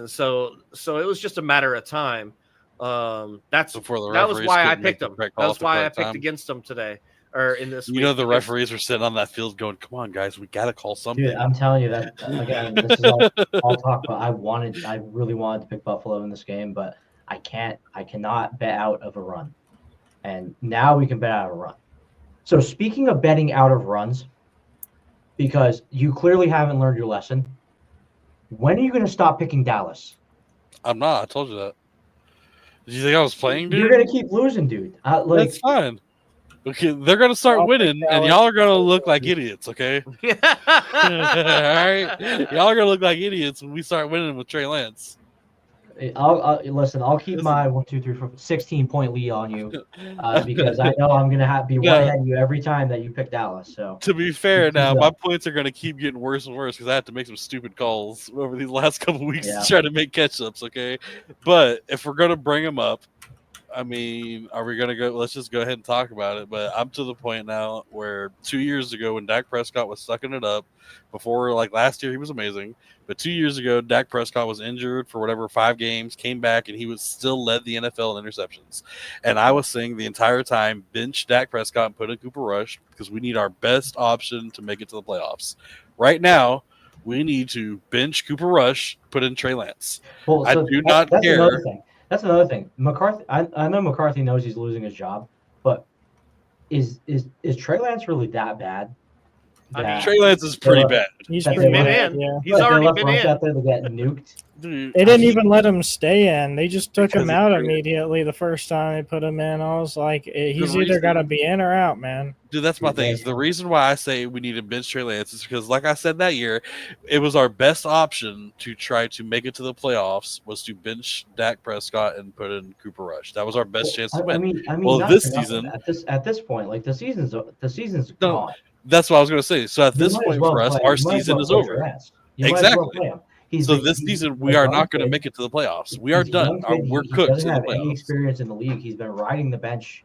So it was just a matter of time. That was why I picked them. That's why I picked against them today, or in this. You know, the referees were sitting on that field going, "Come on, guys, we got to call something." Dude, I'm telling you that again. This is all talk, but I really wanted to pick Buffalo in this game, but I cannot bet out of a run, and now we can bet out of a run. So speaking of betting out of runs, because you clearly haven't learned your lesson. When are you going to stop picking Dallas? I'm not. I told you that. Did you think I was playing, dude? You're going to keep losing, dude. That's fine. Okay, they're going to start winning, and y'all are going to look like idiots, okay? All right? Y'all are going to look like idiots when we start winning with Trey Lance. Listen, I'll keep my 16-point lead on you because I know I'm going to be one ahead of you every time that you pick Dallas. So to be fair, now my points are going to keep getting worse and worse because I have to make some stupid calls over these last couple of weeks to try to make catch-ups, okay? But if we're going to bring them up, I mean, are we going to go? Let's just go ahead and talk about it. But I'm to the point now where 2 years ago when Dak Prescott was sucking it up, before like last year he was amazing, but 2 years ago Dak Prescott was injured for whatever 5 games, came back, and he was still led the NFL in interceptions. And I was saying the entire time, bench Dak Prescott and put in Cooper Rush because we need our best option to make it to the playoffs. Right now, we need to bench Cooper Rush, put in Trey Lance. Well, I do not care. That's another thing. McCarthy, I know McCarthy knows he's losing his job, but is Trey Lance really that bad? I mean, Trey Lance is pretty bad. He's pretty bad. Yeah. He's already been in. Out there to get nuked. They didn't even let him stay in. They just took him out immediately the first time they put him in. I was like, he's either got to be in or out, man. Dude, that's my thing. The reason why I say we need to bench Trey Lance is because, like I said that year, it was our best option to try to make it to the playoffs was to bench Dak Prescott and put in Cooper Rush. That was our best chance to win. I mean, well, this season, at this point, like the season's gone. That's what I was going to say. So at this point for us, our season is over. Exactly. So this season, we are not going to make it to the playoffs. We are done. We're cooked. He doesn't have any experience in the league. He's been riding the bench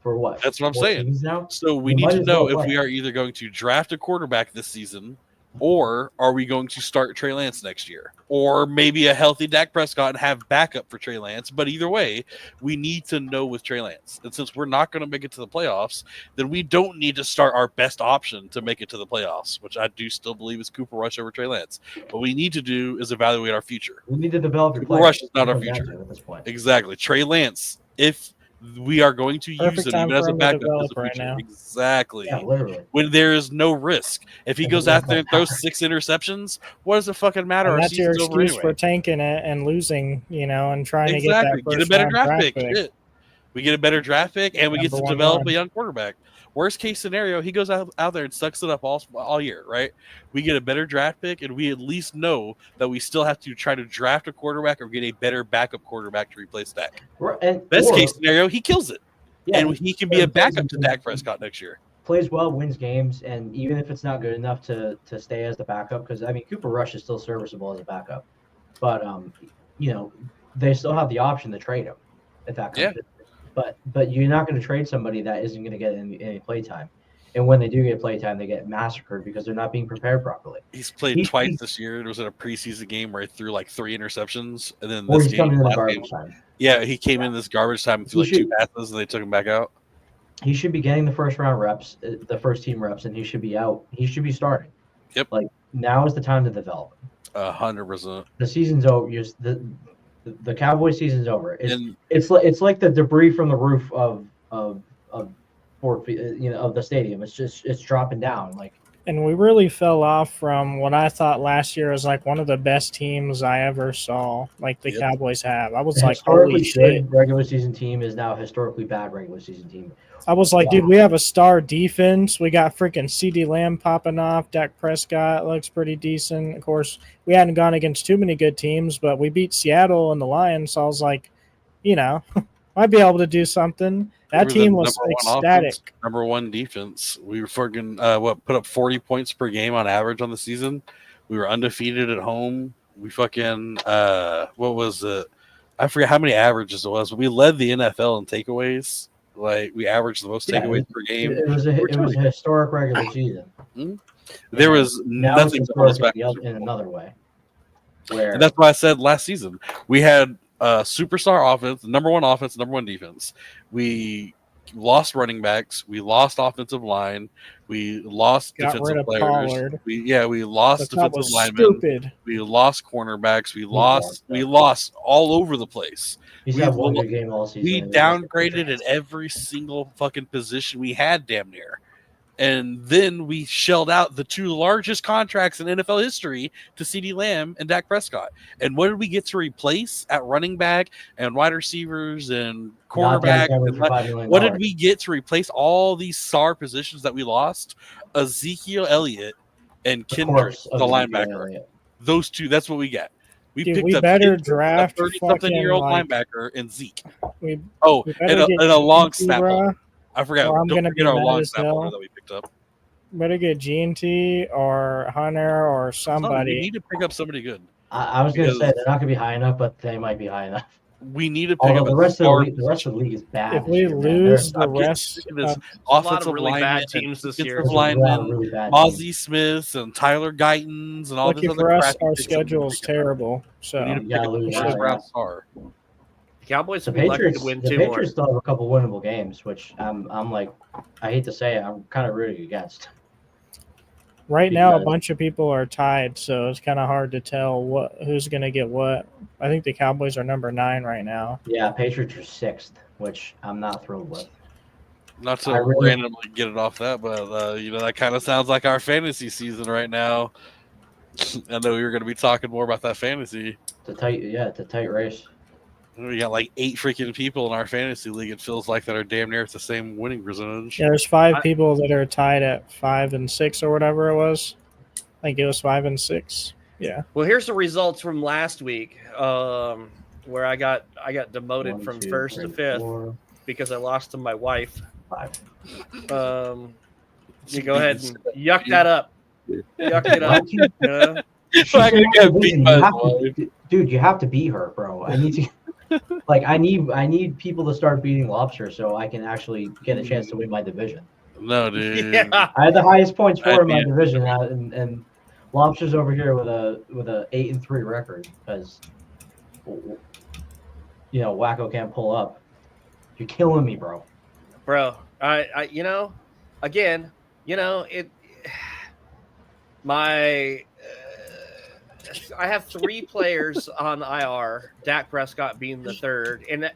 for what? That's what I'm saying. So we need to know if we are either going to draft a quarterback this season, or are we going to start Trey Lance next year, or maybe a healthy Dak Prescott and have backup for Trey Lance. But either way, we need to know with Trey Lance. And since we're not going to make it to the playoffs, then we don't need to start our best option to make it to the playoffs, which I do still believe is Cooper Rush over Trey Lance. What we need to do is evaluate our future. We need to develop Cooper Rush is not our future at this point. Exactly. Trey Lance, if we are going to use him even as a backup right now. Exactly. Yeah, literally. When there is no risk. If he goes out there and throws 6 interceptions, what does it fucking matter? And that's your excuse for tanking it and losing, and trying to get that first a better draft pick. We get a better draft pick, and we get to develop a young quarterback. Worst case scenario, he goes out there and sucks it up all year, right? We get a better draft pick, and we at least know that we still have to try to draft a quarterback or get a better backup quarterback to replace Dak. Best case scenario, he kills it, and he can be a backup to Dak Prescott next year. Plays well, wins games, and even if it's not good enough to stay as the backup, because I mean Cooper Rush is still serviceable as a backup, but they still have the option to trade him if that comes in. But you're not going to trade somebody that isn't going to get any play time. And when they do get play time, they get massacred because they're not being prepared properly. He's played twice this year. It was in a preseason game where he threw like 3 interceptions. And then this game, he came in this garbage time and threw like 2 passes and they took him back out. he should be getting the first round reps, the first team reps, and he should be out. He should be starting. Yep. Like now is the time to develop. 100%. The season's over. The Cowboy season's over. It's like the debris from the roof of Ford, of the stadium. It's dropping down. Like, and we really fell off from what I thought last year was like one of the best teams I ever saw. Like the Cowboys have. I was like, holy shit! Regular season team is now a historically bad regular season team. I was like, dude, we have a star defense. We got freaking CeeDee Lamb popping off. Dak Prescott looks pretty decent. Of course, we hadn't gone against too many good teams, but we beat Seattle and the Lions. So I was like, might be able to do something. That team was ecstatic. Number one defense. We were fucking put up 40 points per game on average on the season. We were undefeated at home. We fucking what was it? I forget how many averages it was, but we led the NFL in takeaways. Like we averaged the most takeaways per game. It was a historic regular season. Mm-hmm. There was nothing to hold us back in another way. And that's why I said last season we had superstar offense, number one defense. We lost running backs. We lost offensive line. We lost defensive players. Pollard. We lost defensive linemen. Stupid. We lost cornerbacks. We lost all over the place. He's had one good game all season. We downgraded at every single fucking position we had, damn near. And then we shelled out the two largest contracts in NFL history to CeeDee Lamb and Dak Prescott. And what did we get to replace at running back and wide receivers and quarterback? What did we get to replace all these star positions that we lost? Ezekiel Elliott and Kendrick, the linebacker. Elliott. Those two, that's what we get. We better draft a 30-something-year-old linebacker and Zeke. And a long snapper. I forgot. Don't forget our long snap that we picked up. Better get G&T or Hunter or somebody. We need to pick up somebody good. I was going to say they're not going to be high enough, but they might be high enough. We need to pick up the rest of the league is bad. If we lose the rest of offensive really bad teams this year, Mozzie Smith and Tyler Guytons and all this other for us, our schedule is terrible. So we need to pick up the first round star. Cowboys would be lucky to win two more. The Patriots still have a couple winnable games, which I'm like, I hate to say it, I'm kind of rooting against. Right now, a bunch of people are tied, so it's kind of hard to tell who's going to get what. I think the Cowboys are number 9 right now. Yeah, Patriots are 6th, which I'm not thrilled with. Not to randomly get it off that, but that kind of sounds like our fantasy season right now. I know we were going to be talking more about that fantasy. It's a tight race. We got like 8 freaking people in our fantasy league. It feels like that are damn near at the same winning percentage. Yeah, there's 5 people that are tied at 5 and 6 or whatever it was. I think it was 5 and 6. Yeah. Well, here's the results from last week, where I got demoted from 1st to 5th because I lost to my wife. 5. You go ahead and yuck that up. Yuck it up. Dude, you have to beat her, bro. I need to. I need people to start beating Lobster so I can actually get a chance to win my division. No, dude. Yeah. I had the highest points for in my division, and Lobster's over here with a 8-3 record because Wakko can't pull up. You're killing me, bro. Bro, I again, I have 3 players on IR, Dak Prescott being the 3rd. And,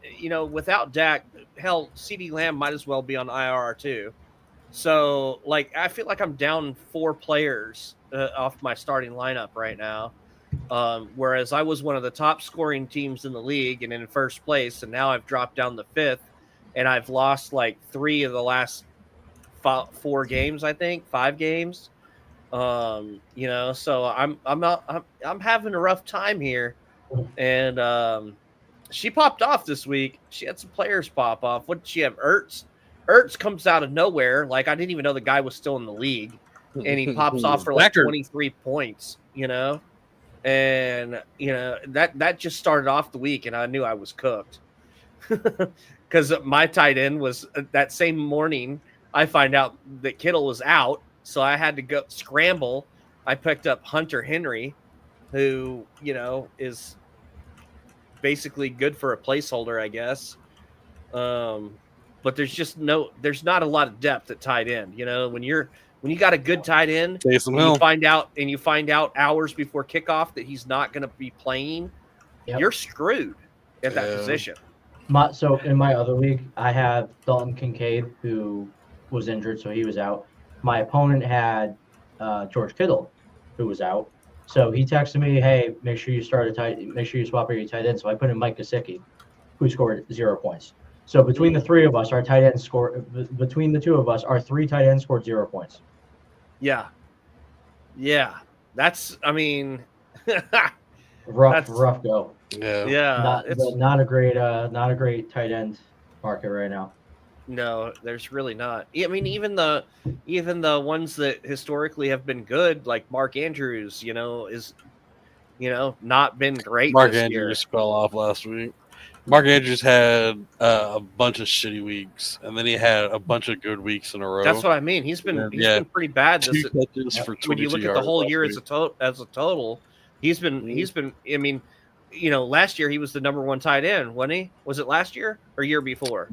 without Dak, hell, CeeDee Lamb might as well be on IR too. So, I feel like I'm down 4 players off my starting lineup right now. Whereas I was one of the top scoring teams in the league and in first place. And now I've dropped down to 5th. And I've lost 3 of the last 4 games, I think, 5 games. So I'm having a rough time here, and she popped off this week. She had some players pop off. What did she have? Ertz comes out of nowhere. I didn't even know the guy was still in the league, and he pops off for 23 points. And that just started off the week, and I knew I was cooked because my tight end was that same morning. I find out that Kittle was out. So I had to go scramble. I picked up Hunter Henry, who, is basically good for a placeholder, I guess. but there's not a lot of depth at tight end. You know, when you got a good tight end, and you find out hours before kickoff that he's not going to be playing, you're screwed at that position. So in my other league, I have Dalton Kincaid, who was injured, so he was out. My opponent had George Kittle, who was out. So he texted me, "Hey, make sure you swap out your tight end." So I put in Mike Gesicki, who scored 0 points. So between the three of us, our tight end between the two of us, our 3 tight ends scored 0 points. Yeah. That's, I mean, rough go. Yeah. Not a great tight end market right now. No, there's really not. I mean, even the ones that historically have been good, like Mark Andrews, is not been great. Mark this Andrews year. fell off last week. Mark Andrews had a bunch of shitty weeks, and then he had a bunch of good weeks in a row. That's what I mean. He's been pretty bad. 2 catches for 22 when you look at the whole year as a total, he's been. I mean, last year he was the number 1 tight end, wasn't he? Was it last year or year before?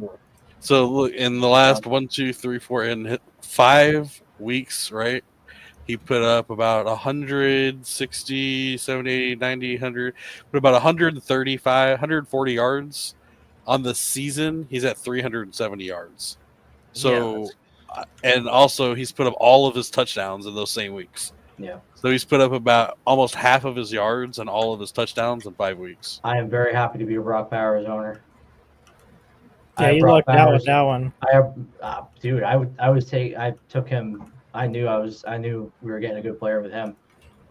So look, in the last 1, 2, 3, 4, in 5 weeks, right? He put up about 160, 70, 90, 100, put about 135, 140 yards. On the season, he's at 370 yards. So, and also he's put up all of his touchdowns in those same weeks. Yeah. So he's put up about almost half of his yards and all of his touchdowns in 5 weeks. I am very happy to be a Brock Bowers owner. Yeah, you lucked out with that one. Dude, I took him. I knew we were getting a good player with him.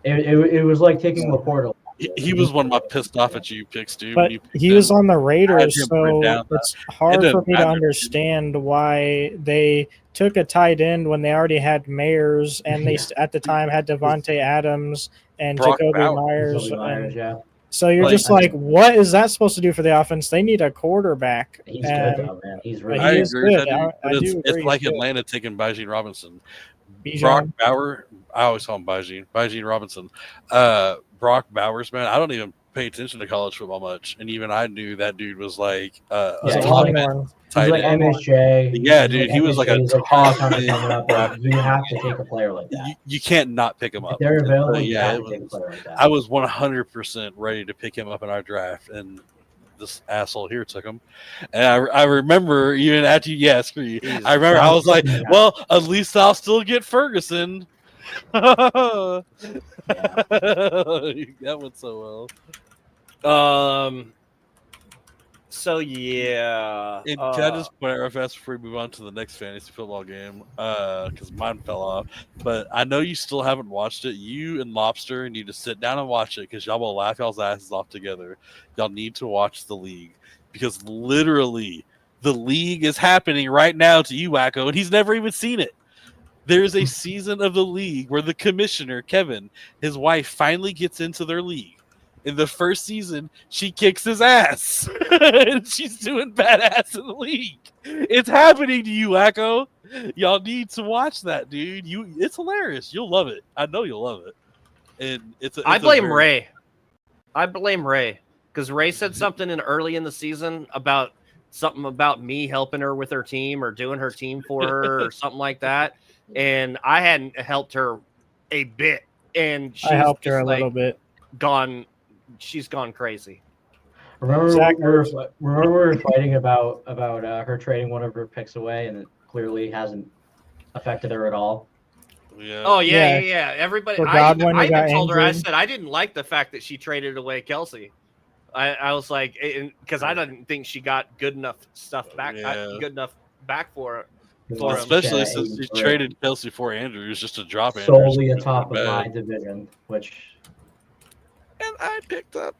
It was like taking Laporta. He was one of my pissed off at you picks, dude. But he was on the Raiders, so it's hard for me to understand why they took a tight end when they already had Mayers, and they at the time had Devontae Adams and Jacoby Myers. So you're just like, what is that supposed to do for the offense? They need a quarterback. He's good, though, man. He's really I good. agree with that, it's like Atlanta taking Bijan Robinson. Brock Bauer, I always call him Bijan Robinson. Brock Bowers, man, I don't even pay attention to college football much, and even I knew that dude was like top end. He's like MSJ. Yeah, dude, he was like a top end. You have to take a player like that. You can't not pick him up. If they're available, you have to take a player like that. I was 100% ready to pick him up in our draft, and this asshole here took him. And I remember even after screw you. I remember I was like, well, at least I'll still get Ferguson. That went so well. So yeah. And can I just point out real fast before we move on to the next fantasy football game? Because mine fell off. But I know you still haven't watched it. You and Lobster need to sit down and watch it because y'all will laugh y'all's asses off together. Y'all need to watch The League because literally The League is happening right now to you, Wakko, and he's never even seen it. There's a season of The League where the commissioner, Kevin, his wife, finally gets into their league. In the first season, she kicks his ass. And she's doing badass in the league. It's happening to you, Wakko. Y'all need to watch that, dude. It's hilarious. You'll love it. I know you'll love it. And I blame Ray. I blame Ray. Because Ray said something early in the season about something about me helping her with her team or doing her team for her or something like that. And I hadn't helped her a bit. And I helped her a little bit. She's gone crazy. Remember we were fighting about her trading one of her picks away, and it clearly hasn't affected her at all. Yeah. Oh yeah. Everybody, I even told her. I said I didn't like the fact that she traded away Kelsey. I was like, because I didn't think she got good enough stuff back, good enough back for her. Especially since she traded Kelsey for Andrews just to drop Andrews. Solely atop of my division, which. And I picked up.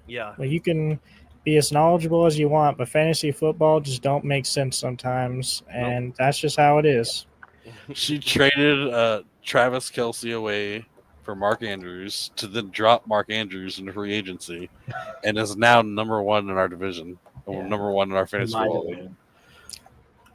Yeah. Well, you can be as knowledgeable as you want, but fantasy football just don't make sense sometimes, and that's just how it is. She traded Travis Kelsey away for Mark Andrews to then drop Mark Andrews into free agency, and is now number 1 in our division, number 1 in our fantasy football league.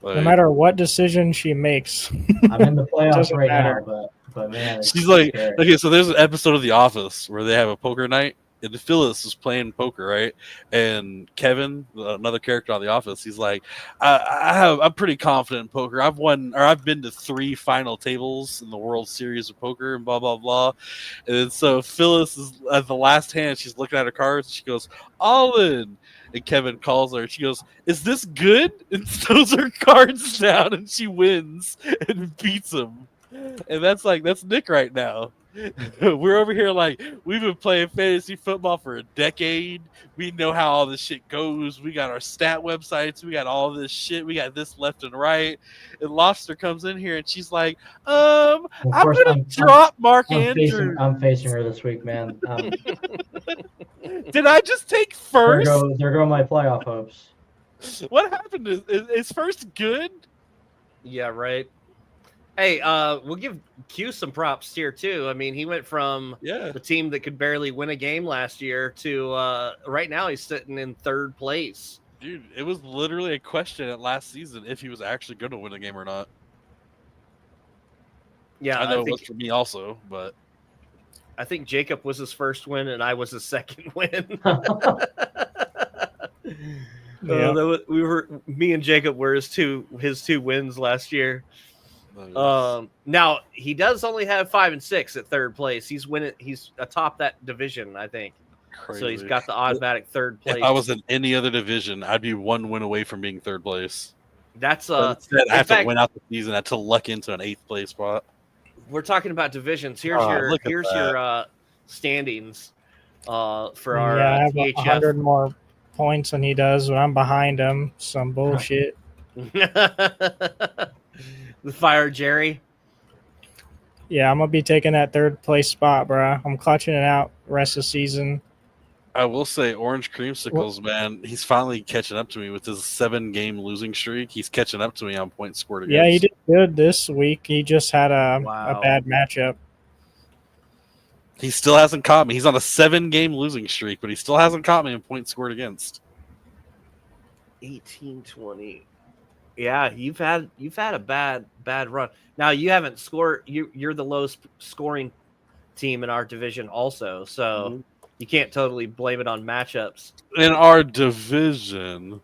No matter what decision she makes, I'm in the playoffs right now, but man, she's like, okay, so there's an episode of The Office where they have a poker night, and Phyllis is playing poker, right? And Kevin, another character on The Office, he's like, I'm pretty confident in poker. I've been to 3 final tables in the World Series of Poker and blah blah blah. And so Phyllis is at the last hand. She's looking at her cards. And she goes, all in. And Kevin calls her. And she goes, is this good? And throws her cards down, and she wins and beats him. And that's Nick right now. We're over here like we've been playing fantasy football for a decade. We know how all this shit goes. We got our stat websites. We got all this shit. We got this left and right. And Lobster comes in here and she's like, I'm gonna drop Mark Andrews. I'm facing her this week, man. Did I just take first? There go my playoff hopes. What happened? Is first good? Yeah, right. Hey, we'll give Q some props here too. I mean, he went from the team that could barely win a game last year to right now he's sitting in 3rd place. Dude, it was literally a question at last season if he was actually going to win a game or not. Yeah, I know it was for me also, but I think Jacob was his first win and I was his second win. Me and Jacob were his two wins last year. Nice. Now he does only have 5 and 6 at 3rd place. He's atop that division, I think. Crazy. So he's got the automatic 3rd place. If I was in any other division, I'd be 1 win away from being 3rd place. That's instead, I have to win out the season. I have to luck into an 8th place spot. We're talking about divisions. Here's your standings for our I have THF. 100 more points than he does when I'm behind him. Some bullshit. The Fire Jerry. Yeah, I'm gonna be taking that 3rd place spot, bro. I'm clutching it out rest of the season. I will say, Orange Creamsicles, man, he's finally catching up to me with his 7-game losing streak. He's catching up to me on points scored against. Yeah, he did good this week. He just had a bad matchup. He still hasn't caught me. He's on a 7-game losing streak, but he still hasn't caught me in points scored against. 18-20. Yeah, you've had a bad run. Now you haven't scored. You're the lowest scoring team in our division, also. So you can't totally blame it on matchups in our division.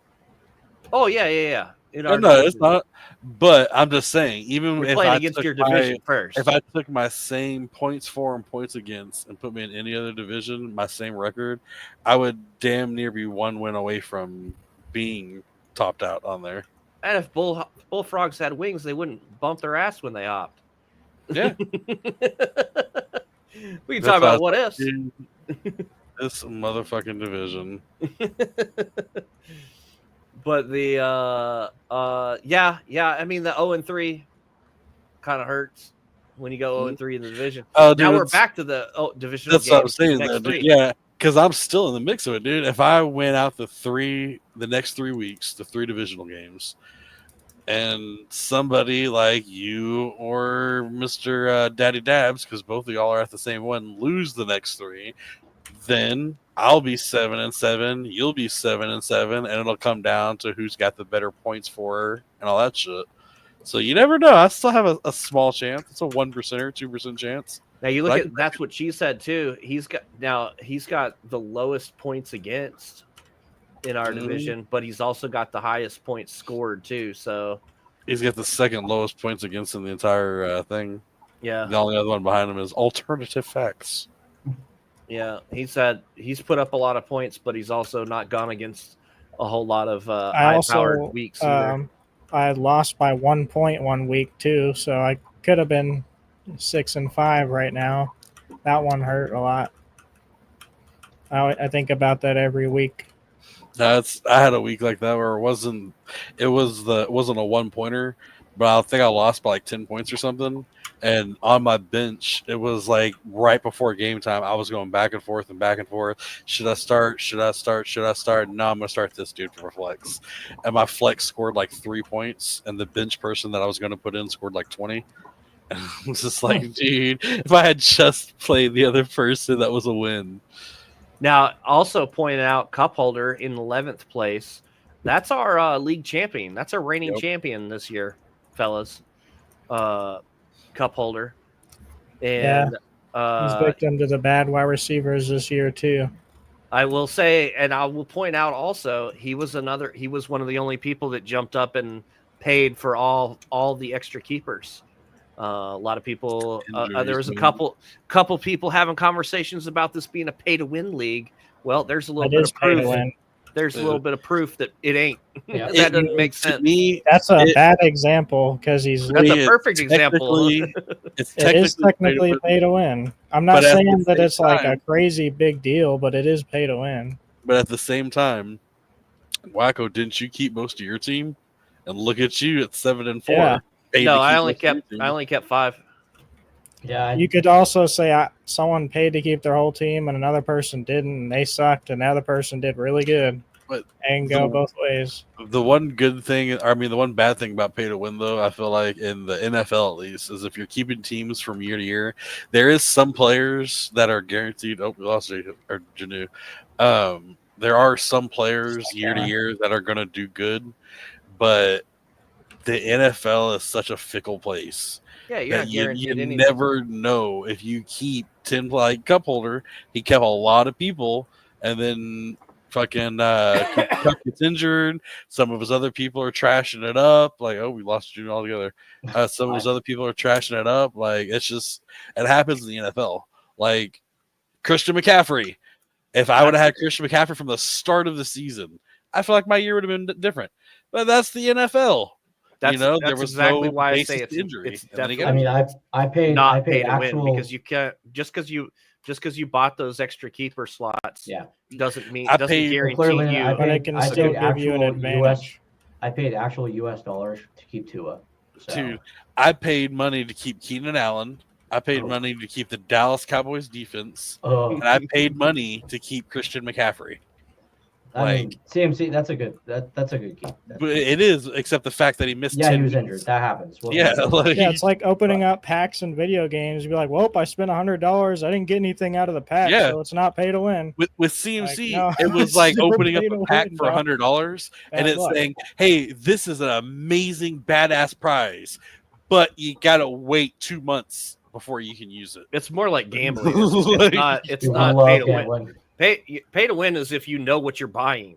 Oh yeah. It's not. But I'm just saying, even if I against your division first, if I took my same points for and points against and put me in any other division, my same record, I would damn near be 1 win away from being topped out on there. And if bullfrogs had wings, they wouldn't bump their ass when they hopped. Yeah. We can talk about what ifs. This motherfucking division. But the I mean the 0-3 kind of hurts when you go 0-3 in the division. Oh, dude, now we're back to the divisional. That's what I'm saying, though, dude. Yeah, because I'm still in the mix of it, dude. If I win out the next 3 weeks, the 3 divisional games, and somebody like you or Mr. Daddy Dabs, because both of y'all are at the same one, lose the next 3, then I'll be 7-7. You'll be 7-7, and it'll come down to who's got the better points for and all that shit. So you never know. I still have a small chance. It's a 1% or 2% chance. Now you look at that's what she said too. He's got the lowest points against in our division, but he's also got the highest points scored too. So he's got the 2nd lowest points against in the entire thing. Yeah. The only other one behind him is Alternative Facts. Yeah, he's put up a lot of points, but he's also not gone against a whole lot of high-powered weeks either. I lost by 1 point 1 week too, so I could have been 6-5 right now. That one hurt a lot. I think about that every week. I had a week like that where it wasn't a 1-pointer, but I think I lost by like 10 points or something. And on my bench, it was like right before game time, I was going back and forth. Should I start? No, I'm going to start this dude for flex. And my flex scored like 3 points, and the bench person that I was going to put in scored like 20. And I was just like, dude, if I had just played the other person, that was a win. Now, also pointed out, Cup Holder in 11th place. That's our league champion. That's our reigning champion this year, fellas. Cup Holder. And he's victim to the bad wide receivers this year too. I will say, and I will point out also, he was one of the only people that jumped up and paid for all the extra keepers. A lot of people, there was a couple people having conversations about this being a pay to win league. Well, there's a little bit of proof. There's a little bit of proof that it ain't. Yeah. That doesn't make sense. To me, that's a bad example because that's a perfect example. It is technically pay to win. I'm not saying that it's like a crazy big deal, but it is pay to win. But at the same time, Wakko, didn't you keep most of your team? And look at you at 7-4. Yeah. No, I only kept 5. Yeah, you could also say someone paid to keep their whole team and another person didn't, and they sucked, and the other person did really good. But and go both ways. The one good thing, the one bad thing about pay to win, though, I feel like in the NFL at least, is if you're keeping teams from year to year, there is some players that are guaranteed. Oh, we lost Janu. There are some players year to year that are going to do good, but the NFL is such a fickle place. Yeah, you're not guaranteed anything. You never know if you keep Tim, like Cup Holder. He kept a lot of people, and then fucking Cup gets injured. Some of his other people are trashing it up. Like, oh, we lost June altogether. Some of his other people are trashing it up. Like, it happens in the NFL. Like Christian McCaffrey. If I would have had Christian McCaffrey from the start of the season, I feel like my year would have been different. But that's the NFL. That's there was exactly no why I say injury. It's definitely. I mean, I paid actual win because you can't just because you bought those extra keeper slots. Yeah, doesn't mean I guarantee you. But it can still give you an advantage. I paid actual US dollars to keep Tua. So. Dude, I paid money to keep Keenan Allen. I paid money to keep the Dallas Cowboys defense, and I paid money to keep Christian McCaffrey. I mean, CMC, that's a good keep. But it is, except the fact that he missed. Yeah, he was injured. That happens. It's like opening up packs in video games. You'd be like, "Well, I spent $100. I didn't get anything out of the pack, so it's not pay to win." With CMC, it was like opening up a pack for $100, and it's saying, "Hey, this is an amazing, badass prize, but you gotta wait 2 months before you can use it." It's more like gambling. It's not pay to win. Pay to win is if you know what you're buying.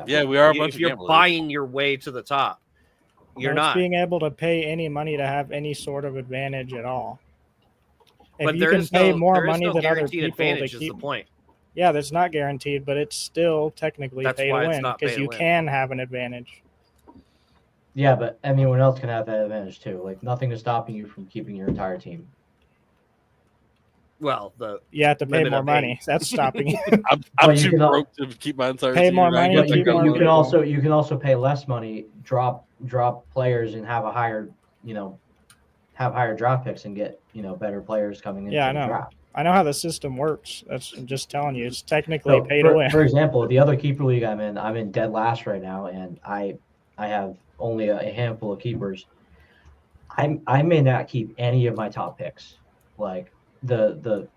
Yeah, we are. If you're buying your way to the top, you're not being able to pay any money to have any sort of advantage at all. But if you can pay more money than other people advantage is the point. Yeah, that's not guaranteed, but it's still technically pay to win because you can have an advantage. Yeah, but anyone else can have that advantage too. Like nothing is stopping you from keeping your entire team. Well, you have to pay more money. That's stopping you. I'm too broke to keep my entire pay team. More money. You can also pay less money, drop players, and have a higher draft picks and get better players coming in. Yeah, I know. Draft. I know how the system works. I'm just telling you, it's technically pay to win. For example, the other keeper league I'm in dead last right now, and I have only a handful of keepers. I may not keep any of my top picks, like the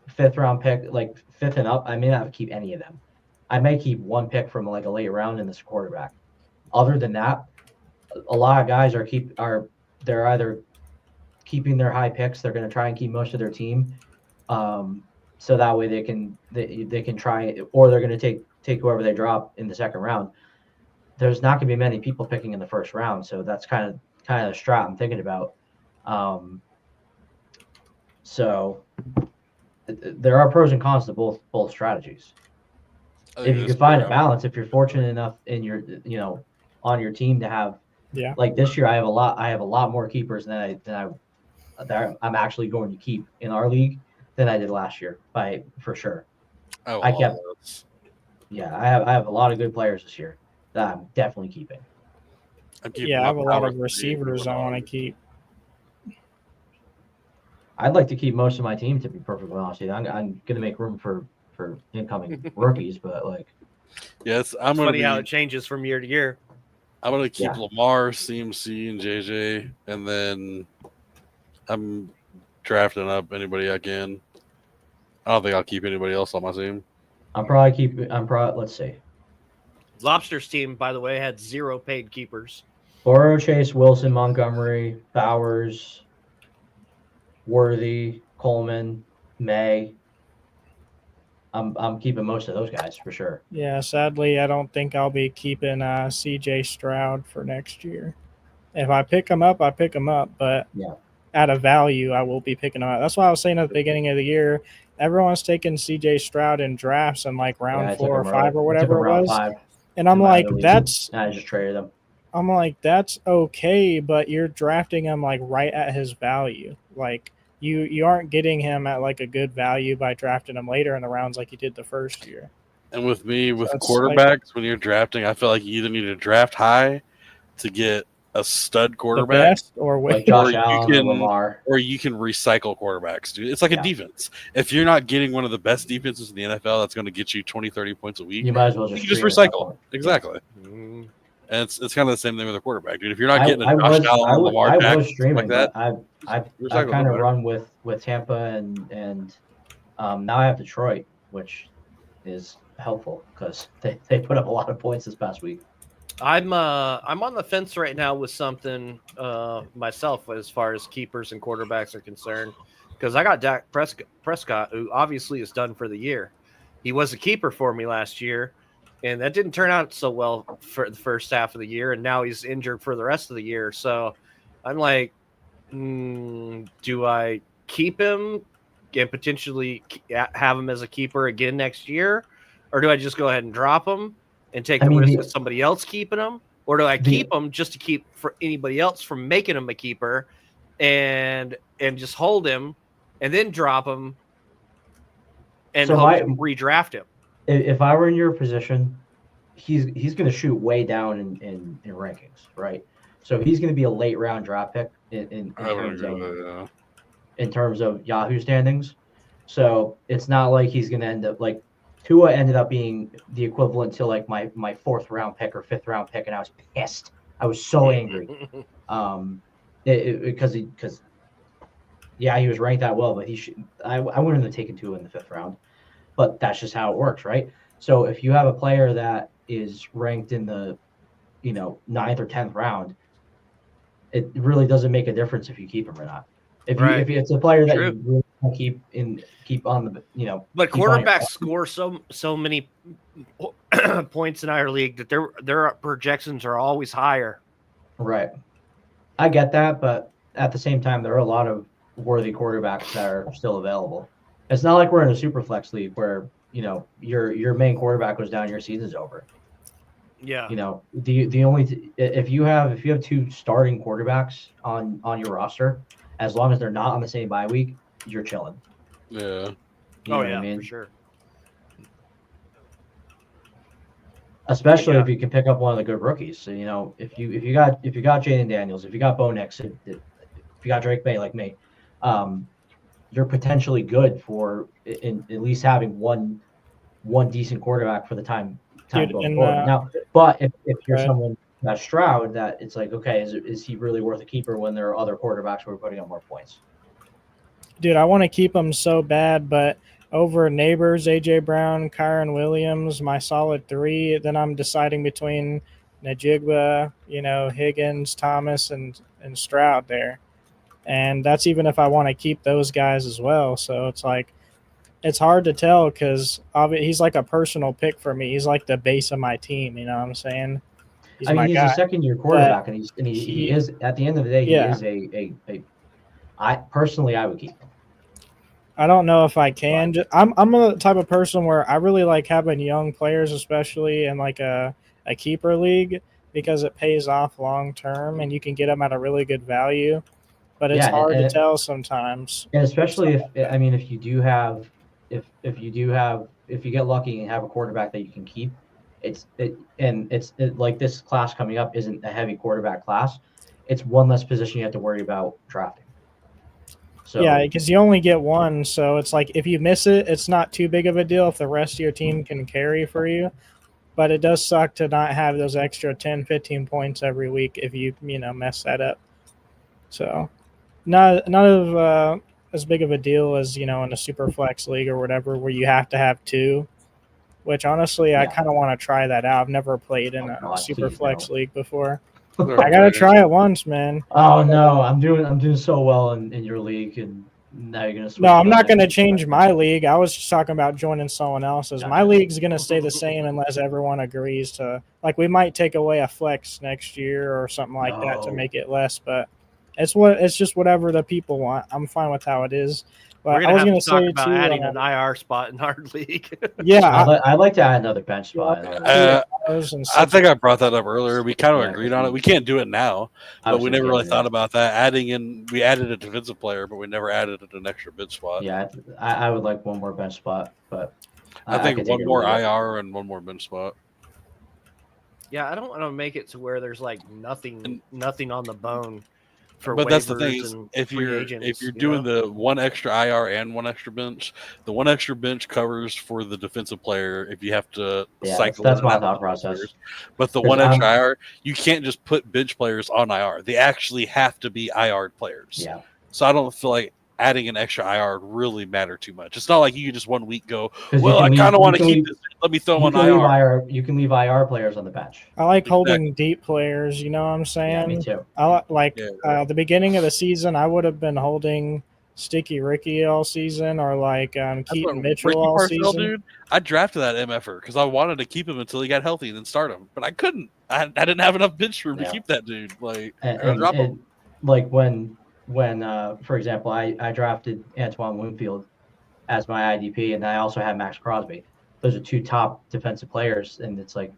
fifth round pick, like fifth and up. I may not keep any of them. I may keep one pick from like a late round in this quarterback. Other than that, a lot of guys they're either keeping their high picks. They're going to try and keep most of their team, so that way they can try, or they're going to take whoever they drop in the second round. There's not going to be many people picking in the first round, so that's kind of the strat I'm thinking about. So there are pros and cons to both strategies. If you can find a balance, if you're fortunate enough in your on your team to have like this year, I have a lot more keepers than I'm actually going to keep in our league than I did last year for sure. I have a lot of good players this year that I'm definitely keeping. I have a lot of receivers I want to keep. I'd like to keep most of my team, to be perfectly honest with you. I'm going to make room for incoming rookies, but like, yes, it's funny how it changes from year to year. I'm going to keep Lamar, CMC, and JJ, and then I'm drafting up anybody I can. I don't think I'll keep anybody else on my team. Let's see. Lobster's team, by the way, had 0 paid keepers. Burrow, Chase, Wilson, Montgomery, Bowers, Worthy, Coleman, May, I'm keeping most of those guys for sure. Yeah, sadly, I don't think I'll be keeping CJ Stroud for next year. If I pick him up, I pick him up, but Yeah. At a value, I will be picking him up. That's why I was saying at the beginning of the year, everyone's taking CJ Stroud in drafts in like round 4 or 5 or whatever it was. 5 and I'm like, that's I just traded him. I'm like, that's okay, but you're drafting him like right at his value. Like you aren't getting him at like a good value by drafting him later in the rounds like you did the first year. And with me, with quarterbacks, when you're drafting, I feel like you either need to draft high to get a stud quarterback, or like Josh Allen or Lamar, or you can recycle quarterbacks, dude. It's like a defense. If you're not getting one of the best defenses in the NFL that's going to get you 20, 30 points a week, you might as well just recycle. Exactly. Yeah. And it's kind of the same thing with a quarterback, dude. If you're not getting a Josh Allen or Lamar Jackson like that, I've kind of run with Tampa and now I have Detroit, which is helpful because they put up a lot of points this past week. I'm on the fence right now with something myself as far as keepers and quarterbacks are concerned, because I got Dak Prescott, who obviously is done for the year. He was a keeper for me last year, and that didn't turn out so well for the first half of the year, and now he's injured for the rest of the year. So I'm like, do I keep him and potentially have him as a keeper again next year, or do I just go ahead and drop him and take the risk of somebody else keeping him? Or do I keep him just to keep for anybody else from making him a keeper and just hold him and then drop him and redraft him? If I were in your position, he's going to shoot way down in rankings, right? So he's going to be a late round draft pick in terms of Yahoo standings. So it's not like he's going to end up like Tua ended up being the equivalent to like my 4th round pick or 5th round pick, and I was pissed. I was so angry because he was ranked that well, but I wouldn't have taken Tua in the 5th round, but that's just how it works, right? So if you have a player that is ranked in the 9th or 10th round, it really doesn't make a difference if you keep him or not. If it's a player that you really want to keep on the But quarterbacks score so many points in our league that their projections are always higher. Right. I get that, but at the same time, there are a lot of worthy quarterbacks that are still available. It's not like we're in a super flex league where your main quarterback goes down, your season's over. Yeah. The only if you have 2 starting quarterbacks on your roster, as long as they're not on the same bye week, you're chilling. Yeah. I mean? For sure. Especially if you can pick up one of the good rookies. So if you got Jaden Daniels, if you got Bo Nix, if you got Drake May like me, you're potentially good for at least having one decent quarterback for the time going forward. Now, but if you're someone that's Stroud, that it's like, okay, is he really worth a keeper when there are other quarterbacks who are putting up more points? Dude, I want to keep him so bad, but over Neighbors, AJ Brown, Kyron Williams, my solid 3, then I'm deciding between Najigba, Higgins, Thomas, and Stroud there. And that's even if I want to keep those guys as well. So it's like, it's hard to tell because he's like a personal pick for me. He's like the base of my team. You know what I'm saying? He's a 2nd-year quarterback, and he is at the end of the day. He is I would keep him. I don't know if I can. I'm a type of person where I really like having young players, especially in like a keeper league, because it pays off long term and you can get them at a really good value. But it's hard to tell sometimes. And especially if you get lucky and have a quarterback that you can keep, it's like this class coming up isn't a heavy quarterback class. It's one less position you have to worry about drafting. So, yeah, because you only get one, so it's like if you miss it, it's not too big of a deal if the rest of your team can carry for you. But it does suck to not have those extra 10, 15 points every week if you mess that up. So not as big of a deal as in a super flex league or whatever where you have to have 2. Which honestly, I kind of want to try that out. I've never played in a super flex league before. I gotta try it once, man. Oh no, I'm doing so well in your league, and Now you're gonna switch. No, I'm not going to change my league. I was just talking about joining someone else's. My league's going to stay the same unless everyone agrees to. Like, we might take away a flex next year or something like that to make it less, but it's just whatever the people want. I'm fine with how it is. But We're I was going going to to talk say about too, adding an IR spot in our league. Yeah, I'd like to add another bench spot. I think I brought that up earlier. We kind of agreed on it. We can't do it now, but we never really thought about that. We added a defensive player, but we never added an extra bench spot. Yeah, I would like one more bench spot, but I think one more IR and one more bench spot. Yeah, I don't want to make it to where there's like nothing on the bone. But that's the thing is, if you're doing the one extra IR and one extra bench, the one extra bench covers for the defensive player if you have to cycle. That's my thought process. But the one extra IR, you can't just put bench players on IR. They actually have to be IR players. Yeah. So I don't feel like adding an extra IR really matter too much. It's not like you can just 1 week go, well, I kind of want to keep this. Let me throw them on IR. You can leave IR players on the bench. I like holding deep players. You know what I'm saying? Yeah, me too. I like the beginning of the season. I would have been holding Sticky Ricky all season, or like Keaton Mitchell Ricky all Parcell, season. Dude, I drafted that MFer because I wanted to keep him until he got healthy and then start him, but I couldn't. I didn't have enough bench room to keep that dude. Like, drop him. Like when for example, I drafted Antoine Winfield as my IDP, and I also had Max Crosby. Those are two top defensive players, and it's like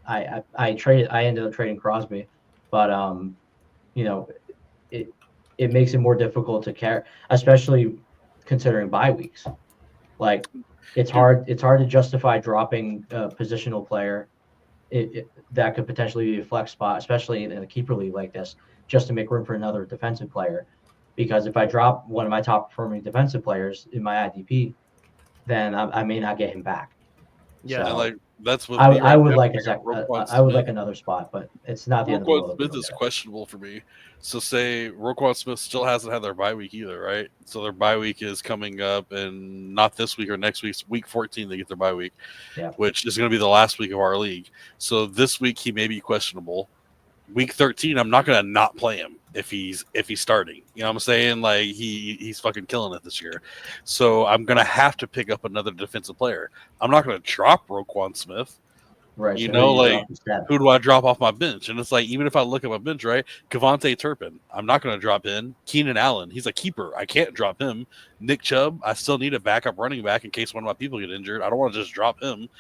I ended up trading Crosby, but you know, it makes it more difficult to carry, especially considering bye weeks. Like it's hard to justify dropping a positional player that could potentially be a flex spot, especially in a keeper league like this, just to make room for another defensive player. Because if I drop one of my top performing defensive players in my IDP, then I may not get him back. Yeah, so, like that's what I would like another spot, but it's not the end of the world. Smith is questionable for me. So say Roquan Smith still hasn't had their bye week either, right? So their bye week is coming up, and not this week or next week. Week 14 they get their bye week, which is going to be the last week of our league. So this week he may be questionable. Week 13, I'm not going to not play him if he's starting. You know what I'm saying? Like he's fucking killing it this year. So I'm going to have to pick up another defensive player. I'm not going to drop Roquan Smith. Right. You know, like who do I drop off my bench? And it's like, even if I look at my bench, right? Kevontae Turpin, I'm not going to drop in. Keenan Allen, he's a keeper. I can't drop him. Nick Chubb, I still need a backup running back in case one of my people get injured. I don't want to just drop him.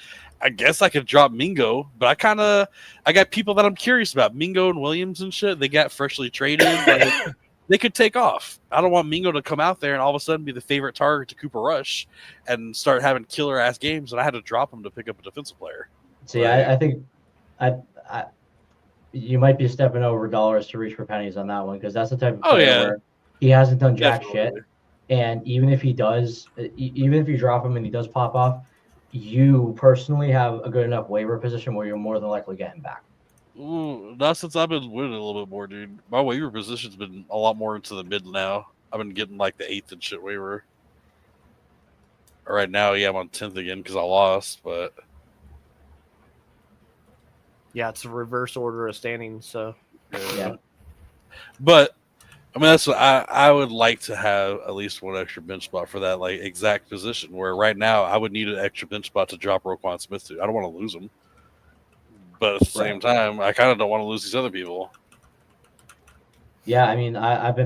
I guess I could drop Mingo, but I got people that I'm curious about. Mingo and Williams and shit. They got freshly traded. Like, they could take off. I don't want Mingo to come out there and all of a sudden be the favorite target to Cooper Rush and start having killer ass games. And I had to drop him to pick up a defensive player. See, I think you might be stepping over dollars to reach for pennies on that one, because that's the type of player where he hasn't done jack shit. And even if he does, even if you drop him and he does pop off, you personally have a good enough waiver position where you're more than likely getting back. Ooh, not since I've been winning a little bit more, dude. My waiver position's been a lot more into the mid now. I've been getting like the 8th and shit waiver. Right now, I'm on 10th again because I lost, but yeah, it's a reverse order of standing. So but I mean, that's what I would like to have at least one extra bench spot for that like exact position. Where right now I would need an extra bench spot to drop Roquan Smith to. I don't want to lose him, but at the same time, I kind of don't want to lose these other people. Yeah, I mean, I've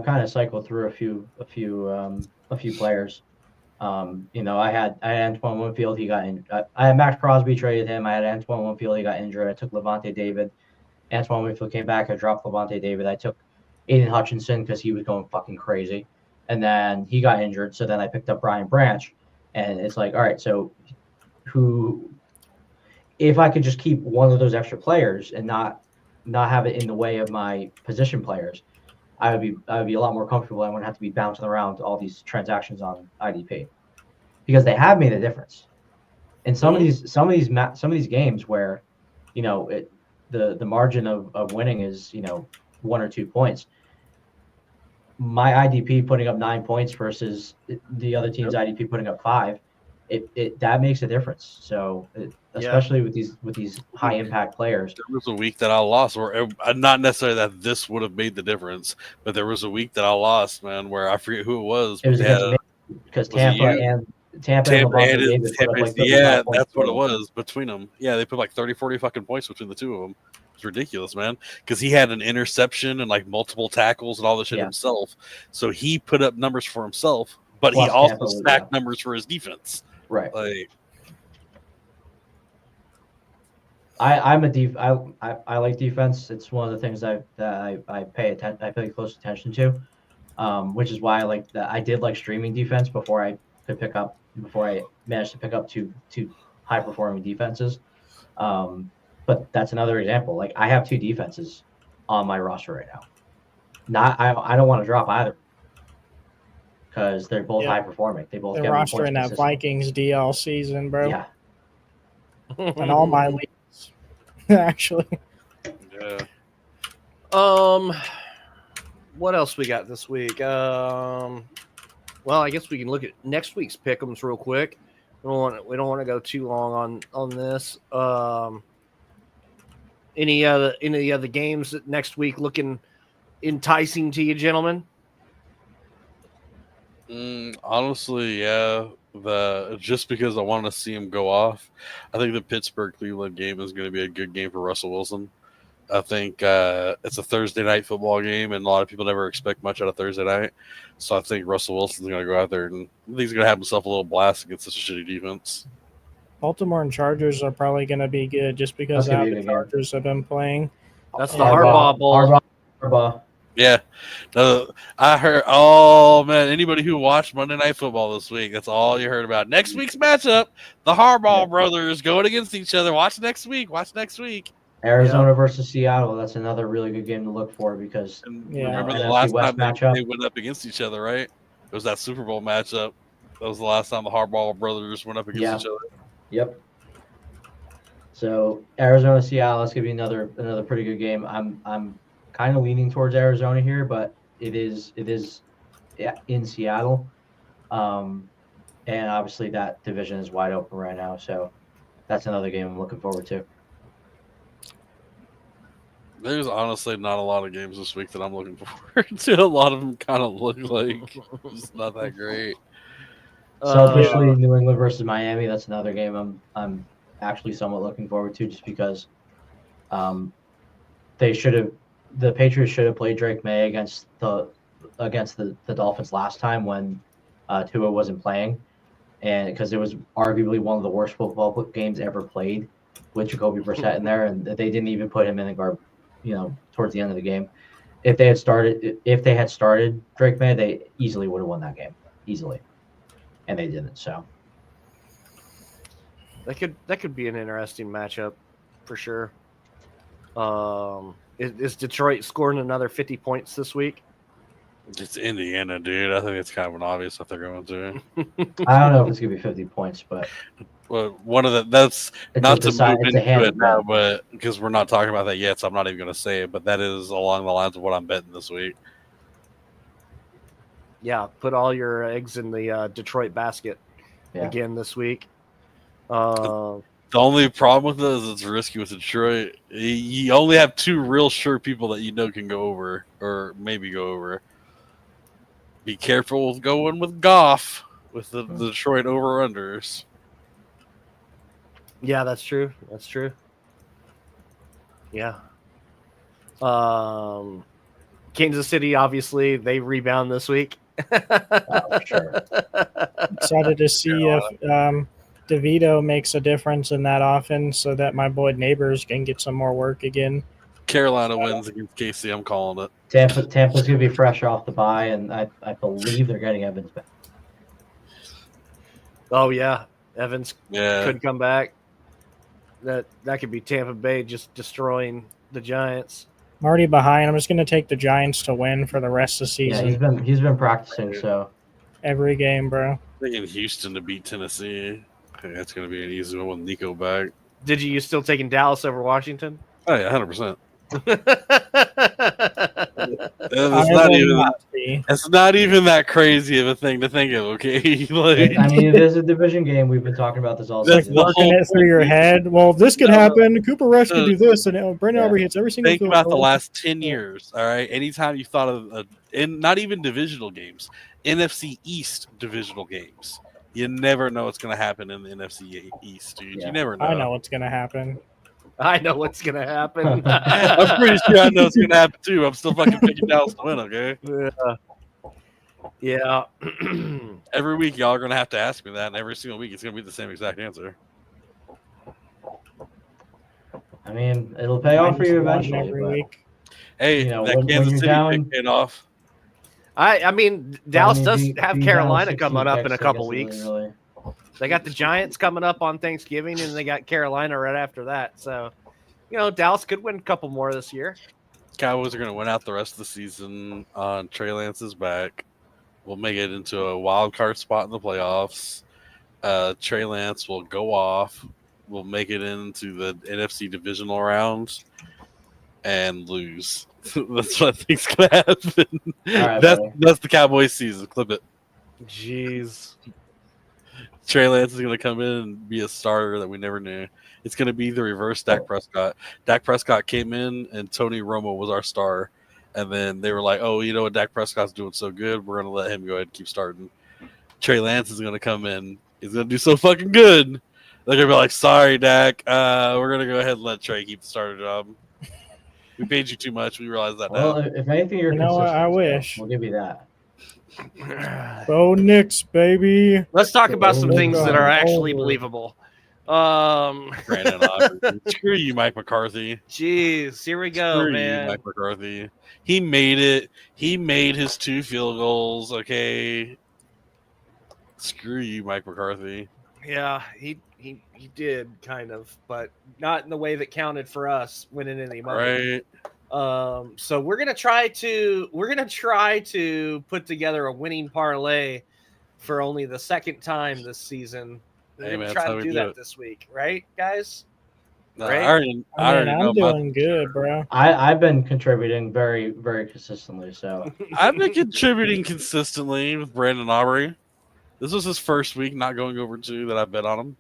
kind of cycled through a few players. You know, I had Antoine Winfield. He got in. I had Max Crosby, traded him. I had Antoine Winfield. He got injured. I took Levante David. Antoine Winfield came back. I dropped Levante David. I took Aiden Hutchinson because he was going fucking crazy, and then he got injured. So then I picked up Brian Branch, and it's like, all right, so if I could just keep one of those extra players and not have it in the way of my position players, I would be a lot more comfortable. I wouldn't have to be bouncing around all these transactions on IDP, because they have made a difference. And some of these games where, you know, the margin of winning is, you know, 1 or 2 points. My IDP putting up 9 points versus the other team's IDP putting up 5, that makes a difference. So especially with these high impact players. There was a week that I lost, or not necessarily that this would have made the difference, but there was a week that I lost, man, where I forget who it was. It was because Tampa and Lamont Davis put up like 35 points that's what it total. was between them. Yeah, they put like 30, 40 fucking points between the two of them. It's ridiculous, man, because he had an interception and like multiple tackles and all this shit himself. So he put up numbers for himself, but plus he also stacked numbers for his defense. Right. Like, I like defense. It's one of the things I pay close attention to, which is why I like that. I did like streaming defense before I managed to pick up two high performing defenses. But that's another example. Like I have two defenses on my roster right now. I don't want to drop either because they're both high performing. They both the get roster in that Vikings DL season, bro. Yeah. And all my leagues, actually. Yeah. What else we got this week? Well, I guess we can look at next week's pick'ems real quick. We don't want to go too long on this. Any other games next week looking enticing to you, gentlemen? Honestly, yeah. Just because I want to see him go off, I think the Pittsburgh-Cleveland game is going to be a good game for Russell Wilson. I think it's a Thursday night football game, and a lot of people never expect much out of Thursday night. So I think Russell Wilson's going to go out there and I think he's going to have himself a little blast against such a shitty defense. Baltimore and Chargers are probably going to be good just because how the Chargers have been playing. That's the Harbaugh Bowl. Harbaugh. Yeah. I heard, oh, man, anybody who watched Monday Night Football this week, that's all you heard about. Next week's matchup, the Harbaugh brothers going against each other. Watch next week. Arizona versus Seattle. That's another really good game to look for because remember the last time they went up against each other, right? It was that Super Bowl matchup. That was the last time the Harbaugh brothers went up against each other. Yep. So Arizona Seattle, that's gonna be another pretty good game. I'm kind of leaning towards Arizona here, but it is in Seattle, and obviously that division is wide open right now. So that's another game I'm looking forward to. There's honestly not a lot of games this week that I'm looking forward to. A lot of them kind of look like it's not that great. Selfishly, New England versus Miami. That's another game I'm actually somewhat looking forward to, just because the Patriots should have played Drake May against the Dolphins last time when Tua wasn't playing, and because it was arguably one of the worst football games ever played with Jacoby Brissett in there, and they didn't even put him in the guard. Towards the end of the game, if they had started Drake May, they easily would have won that game, and they didn't. So that could be an interesting matchup for sure. Is Detroit scoring another 50 points this week? It's Indiana, dude. I think it's kind of an obvious what they're going to. I don't know if it's gonna be 50 points, but. Well, that's not to move into it now, but because we're not talking about that yet, so I'm not even going to say it. But that is along the lines of what I'm betting this week. Yeah, put all your eggs in the Detroit basket again this week. The only problem with it is it's risky with Detroit. You only have two real sure people that can go over, or maybe go over. Be careful with going with Goff with the Detroit over-unders. Yeah, that's true. Yeah. Kansas City, obviously, they rebound this week. Sure. Excited to see if DeVito makes a difference in that offense so that my boy Neighbors can get some more work again. Carolina wins against KC. I'm calling it. Tampa's going to be fresh off the bye, and I believe they're getting Evans back. Oh, yeah. Evans could come back. That could be Tampa Bay just destroying the Giants. I'm already behind. I'm just going to take the Giants to win for the rest of the season. Yeah, he's been practicing, so every game, bro. Thinking Houston to beat Tennessee. I think that's going to be an easy one with Nico back. Did you still taking Dallas over Washington? Oh yeah, 100%. It's not even that crazy of a thing to think of, okay? Like, I mean, there's a division game. We've been talking about this all season. Working it through your head. Well, this could happen. Cooper Rush could do this, and Brandon Aubrey hits every single. Think about the last 10 years. All right, anytime you thought of not even divisional games, NFC East divisional games. You never know what's going to happen in the NFC East, dude. Yeah. You never know. I know what's going to happen. I know what's going to happen. I'm pretty sure I know what's going to happen, too. I'm still fucking picking Dallas to win, okay? Yeah. Every week, y'all are going to have to ask me that, and every single week, it's going to be the same exact answer. I mean, it'll pay off for you eventually. Every week. Hey, that Kansas City pick paid off. I mean, Dallas does have Carolina coming up in a couple weeks. Really. They got the Giants coming up on Thanksgiving, and they got Carolina right after that. So, Dallas could win a couple more this year. Cowboys are going to win out the rest of the season on Trey Lance's back. We'll make it into a wild card spot in the playoffs. Trey Lance will go off. We'll make it into the NFC divisional round and lose. That's what I think's going to happen. Right, that's the Cowboys season. Clip it. Jeez. Trey Lance is going to come in and be a starter that we never knew. It's going to be the reverse Dak Prescott. Dak Prescott came in, and Tony Romo was our star. And then they were like, oh, you know what? Dak Prescott's doing so good. We're going to let him go ahead and keep starting. Trey Lance is going to come in. He's going to do so fucking good. They're going to be like, sorry, Dak. We're going to go ahead and let Trey keep the starter job. We paid you too much. We realize that now. Well, if anything, you're consistent. I wish. We'll give you that. Go Knicks, baby. Let's talk about some things that are actually believable. Brandon Aubrey. Screw you, Mike McCarthy. Jeez, here we go, Screw man. You, Mike McCarthy. He made it. He made his 2 field goals, okay? Screw you, Mike McCarthy. Yeah, he did kind of, but not in the way that counted for us winning any money. Right. So we're gonna try to put together a winning parlay for only the second time this season. We're gonna try to do that this week, right, guys? No, right? I'm doing good, bro. I've been contributing very, very consistently. So I've been contributing consistently with Brandon Aubrey. This was his first week not going over 2 that I bet on him.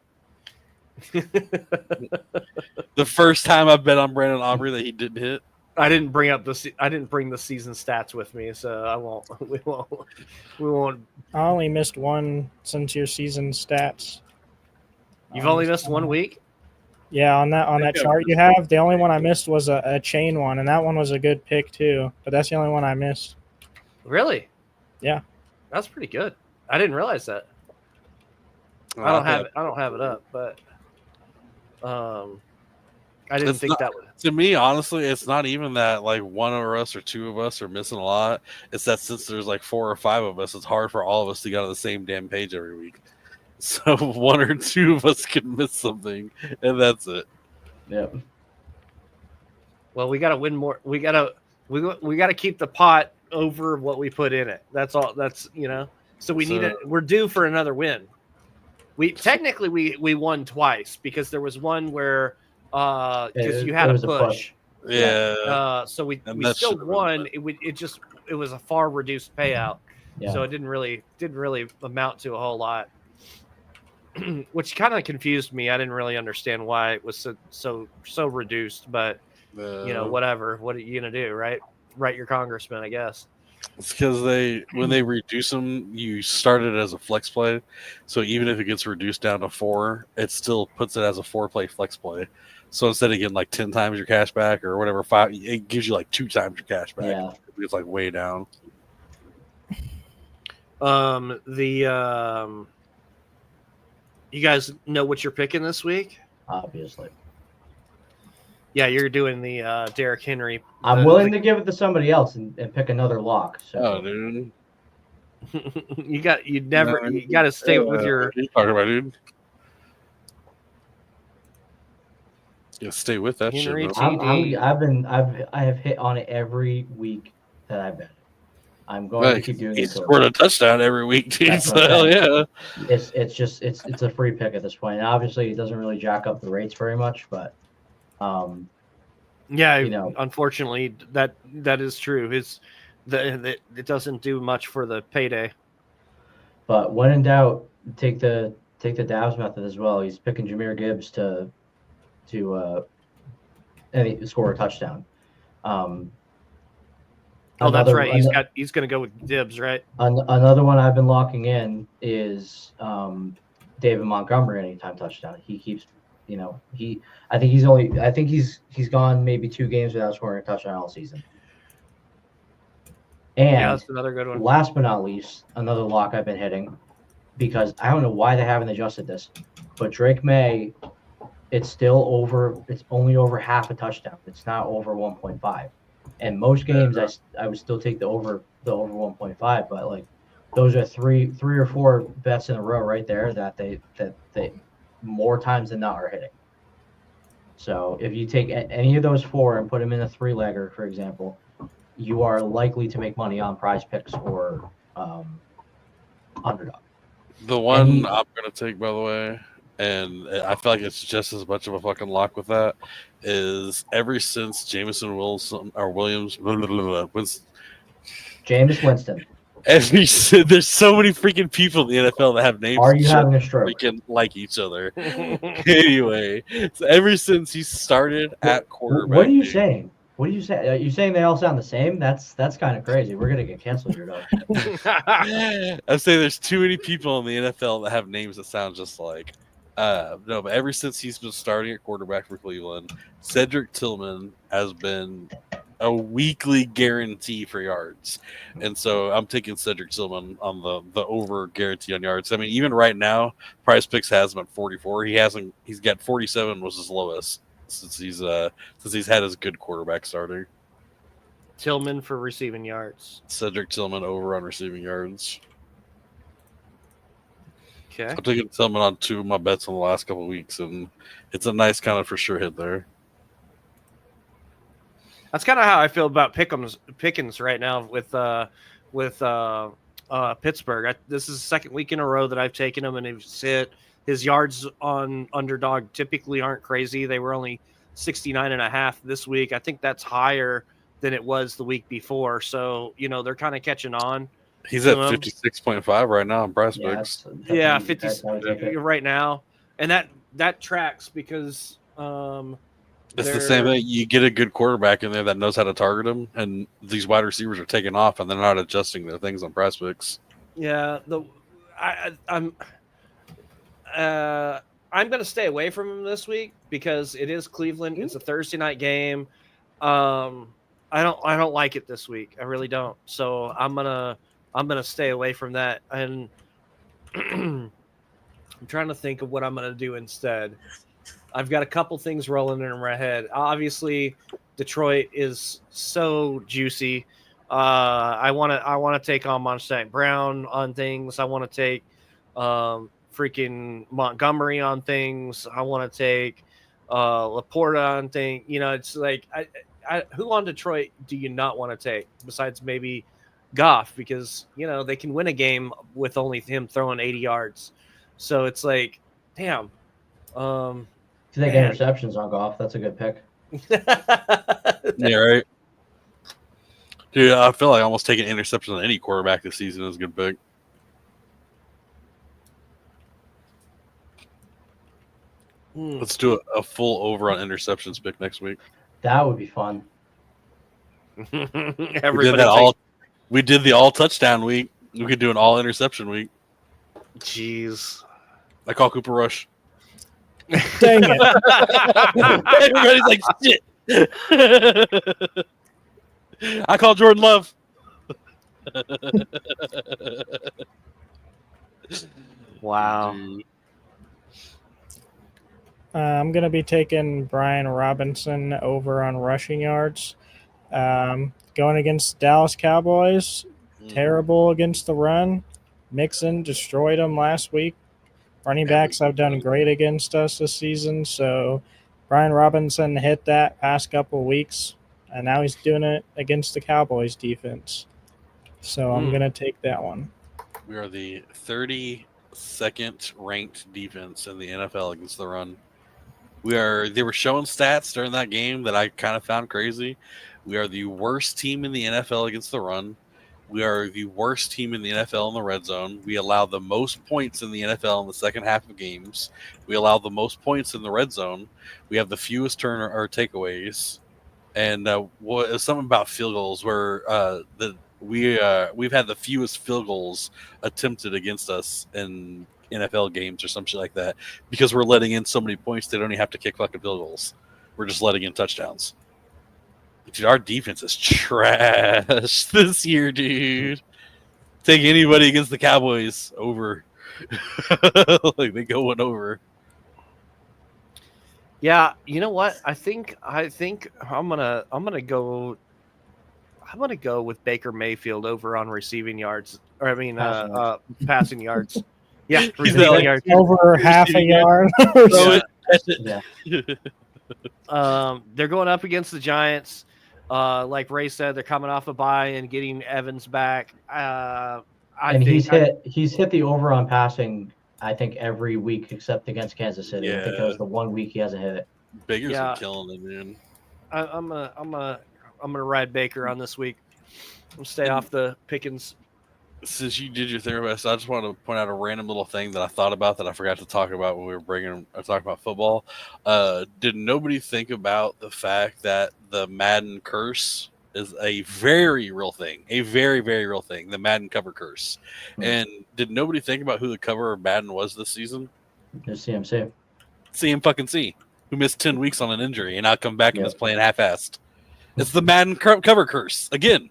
The first time I bet on Brandon Aubrey that he didn't hit. I didn't bring the season stats with me, so I won't. We won't. I only missed one since your season stats. You've only missed 1 week? Yeah, on that chart you have, the only one I missed was a chain one, and that one was a good pick too. But that's the only one I missed. Really? Yeah. That's pretty good. I didn't realize that. I don't have it up, but I didn't think that would. To me, honestly, it's not even that like one of us or 2 of us are missing a lot. It's that since there's like 4 or 5 of us, it's hard for all of us to get on the same damn page every week. So 1 or 2 of us can miss something, and that's it. Yep. Well, we got to win more. We got to keep the pot over what we put in it. That's all. That's So we're due for another win. We won twice because there was one where because you had a push. Yeah. So we still won. It was a far reduced payout. Yeah. So it didn't really amount to a whole lot. Which kind of confused me. I didn't really understand why it was so reduced, but whatever. What are you gonna do, right? Write your congressman, I guess. It's because when they reduce them, you start it as a flex play. So even if it gets reduced down to 4, it still puts it as a 4-play flex play. So instead of getting like 10 times your cash back or whatever, 5, it gives you like 2 times your cash back. Yeah. It's like way down. You guys know what you're picking this week? Obviously. Yeah, you're doing the Derrick Henry. I'm willing to give it to somebody else and pick another lock. So. Oh, dude. you got to stay with your. What are you talking about, dude? You stay with that Henry shit. I have hit on it every week that I've been. I'm going to keep doing it. He scored a touchdown every week, dude. So hell yeah. It's a free pick at this point. And obviously, it doesn't really jack up the rates very much, but Yeah, you know. unfortunately, that is true. It doesn't do much for the payday. But when in doubt, take the Dow's method as well. He's picking Jahmyr Gibbs to score a touchdown. That's right. He's going to go with Gibbs, right? Another one I've been locking in is David Montgomery anytime touchdown. He keeps, I think he's gone maybe 2 games without scoring a touchdown all season. And yeah, that's another good one. Last but not least, another lock I've been hitting, because I don't know why they haven't adjusted this, but Drake May, it's only over half a touchdown. It's not over 1.5. And most games I would still take the over 1.5, but like those are three or four bets in a row right there that they more times than not are hitting. So if you take any of those 4 and put them in a 3-legger, for example, you are likely to make money on Prize Picks or Underdog. The one I'm going to take, by the way, and I feel like it's just as much of a fucking lock with that, is ever since Jameis Winston. There's so many freaking people in the NFL that have names. Are you having a stroke? Freaking like each other. Anyway, so ever since he started at quarterback. What are you saying? What are you saying? Are you saying they all sound the same? That's kind of crazy. We're gonna get canceled here, though. I'm saying there's too many people in the NFL that have names that sound just like. No, but ever since he's been starting at quarterback for Cleveland, Cedric Tillman has been a weekly guarantee for yards, and so I'm taking Cedric Tillman on the over guarantee on yards. I mean, even right now, Prize Picks has him at 44. He's got 47 was his lowest since he's had his good quarterback starting. Tillman for receiving yards. Cedric Tillman over on receiving yards. Okay. I'm taking Tillman on 2 of my bets in the last couple of weeks, and it's a nice kind of for sure hit there. That's kind of how I feel about Pickens right now with Pittsburgh. This is the second week in a row that I've taken him, and he's hit. His yards on Underdog typically aren't crazy. They were only 69.5 this week. I think that's higher than it was the week before. So, they're kind of catching on. He's at 56.5 right now on Prize Picks. Yeah, 50 right now. And that tracks because it's the same thing. You get a good quarterback in there that knows how to target him, and these wide receivers are taking off, and they're not adjusting their things on Prize Picks. Yeah, I'm going to stay away from him this week because it is Cleveland. It's a Thursday night game. I don't like it this week. I really don't. So I'm gonna stay away from that. And I'm trying to think of what I'm gonna do instead. I've got a couple things rolling in my head. Obviously, Detroit is so juicy. I want to take on Monte Brown on things. I want to take freaking Montgomery on things. I want to take Laporta on things. It's like who on Detroit do you not want to take besides maybe Goff, because they can win a game with only him throwing 80 yards. So it's like, damn. If they get interceptions on Goff, that's a good pick. Yeah, right. Dude, I feel like almost taking interceptions on any quarterback this season is a good pick. Let's do a full over on interceptions pick next week. That would be fun. We did the all touchdown week. We could do an all interception week. Jeez. I call Cooper Rush. Dang it. Everybody's like, shit. I call Jordan Love. Wow. I'm going to be taking Brian Robinson over on rushing yards. Going against Dallas Cowboys, terrible against the run. Mixon destroyed them last week. Running backs have done great against us this season, so Brian Robinson hit that past couple of weeks, and now he's doing it against the Cowboys defense. So I'm going to take that one. We are the 32nd ranked defense in the NFL against the run. They were showing stats during that game that I kind of found crazy. We are the worst team in the NFL against the run. We are the worst team in the NFL in the red zone. We allow the most points in the NFL in the second half of games. We allow the most points in the red zone. We have the fewest turn or takeaways. And something about field goals where we've had the fewest field goals attempted against us in NFL games or some shit like that because we're letting in so many points they don't even have to kick fucking field goals. We're just letting in touchdowns. Dude, our defense is trash this year, dude. Take anybody against the Cowboys over. Like they go one over. Yeah, you know what? I think I'm gonna go with Baker Mayfield over on receiving yards. Or I mean passing yards. Yeah, receiving yards. Over half a yard. Yeah. They're going up against the Giants. Like Ray said, they're coming off a bye and getting Evans back. He's hit the over on passing, I think, every week except against Kansas City. I think that was the 1 week he hasn't hit it. Baker's been killing it, man. I'm gonna ride Baker on this week. I'm stay off the Pickens. Since you did your therapist, I just want to point out a random little thing that I thought about that I forgot to talk about when we were talking about football. Did nobody think about the fact that the Madden curse is a very real thing, a very, very real thing, the Madden cover curse? And did nobody think about who the cover of Madden was this season? Just CMC. CMC, who missed 10 weeks on an injury and now come back and is playing half-assed. It's the Madden cover curse again.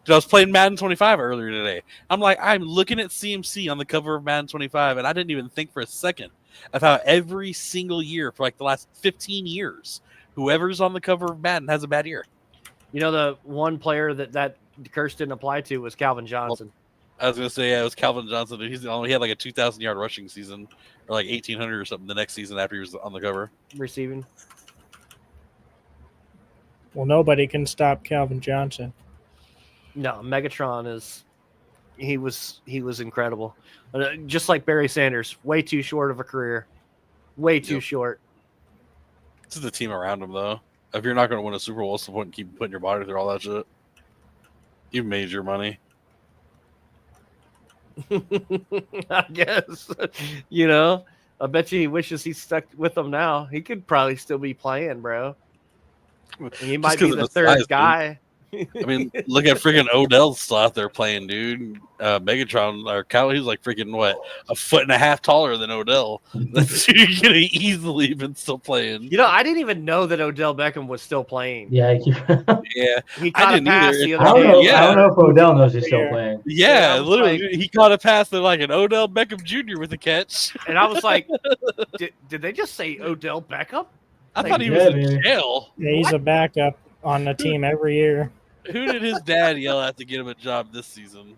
I was playing Madden 25 earlier today. I'm looking at CMC on the cover of Madden 25, and I didn't even think for a second of how every single year for like the last 15 years, whoever's on the cover of Madden has a bad year. You know, the one player that curse didn't apply to was Calvin Johnson. I was going to say, it was Calvin Johnson. He had like a 2,000-yard rushing season or like 1,800 or something the next season after he was on the cover. Receiving. Well, nobody can stop Calvin Johnson. No, Megatron he was incredible. Just like Barry Sanders, way too short of a career. Way too short. This is the team around him, though. If you're not going to win a Super Bowl, what's the point in keep putting your body through all that shit? You've made your money. I guess. You know, I bet you he wishes he stuck with them now. He could probably still be playing, bro. He might be the third guy. Dude. I mean, look at freaking Odell still out there playing, dude. Megatron or Cal, he's like freaking a foot and a half taller than Odell. That dude could have easily been still playing. You know, I didn't even know that Odell Beckham was still playing. Yeah, he caught a pass the other day. I don't know if Odell knows he's still playing. Yeah, literally, he caught a pass that like an Odell Beckham Jr. with a catch, and I was like, "Did they just say Odell Beckham?" I thought he was in jail. Yeah, he's a backup on the team every year. Who did his dad yell at to get him a job this season?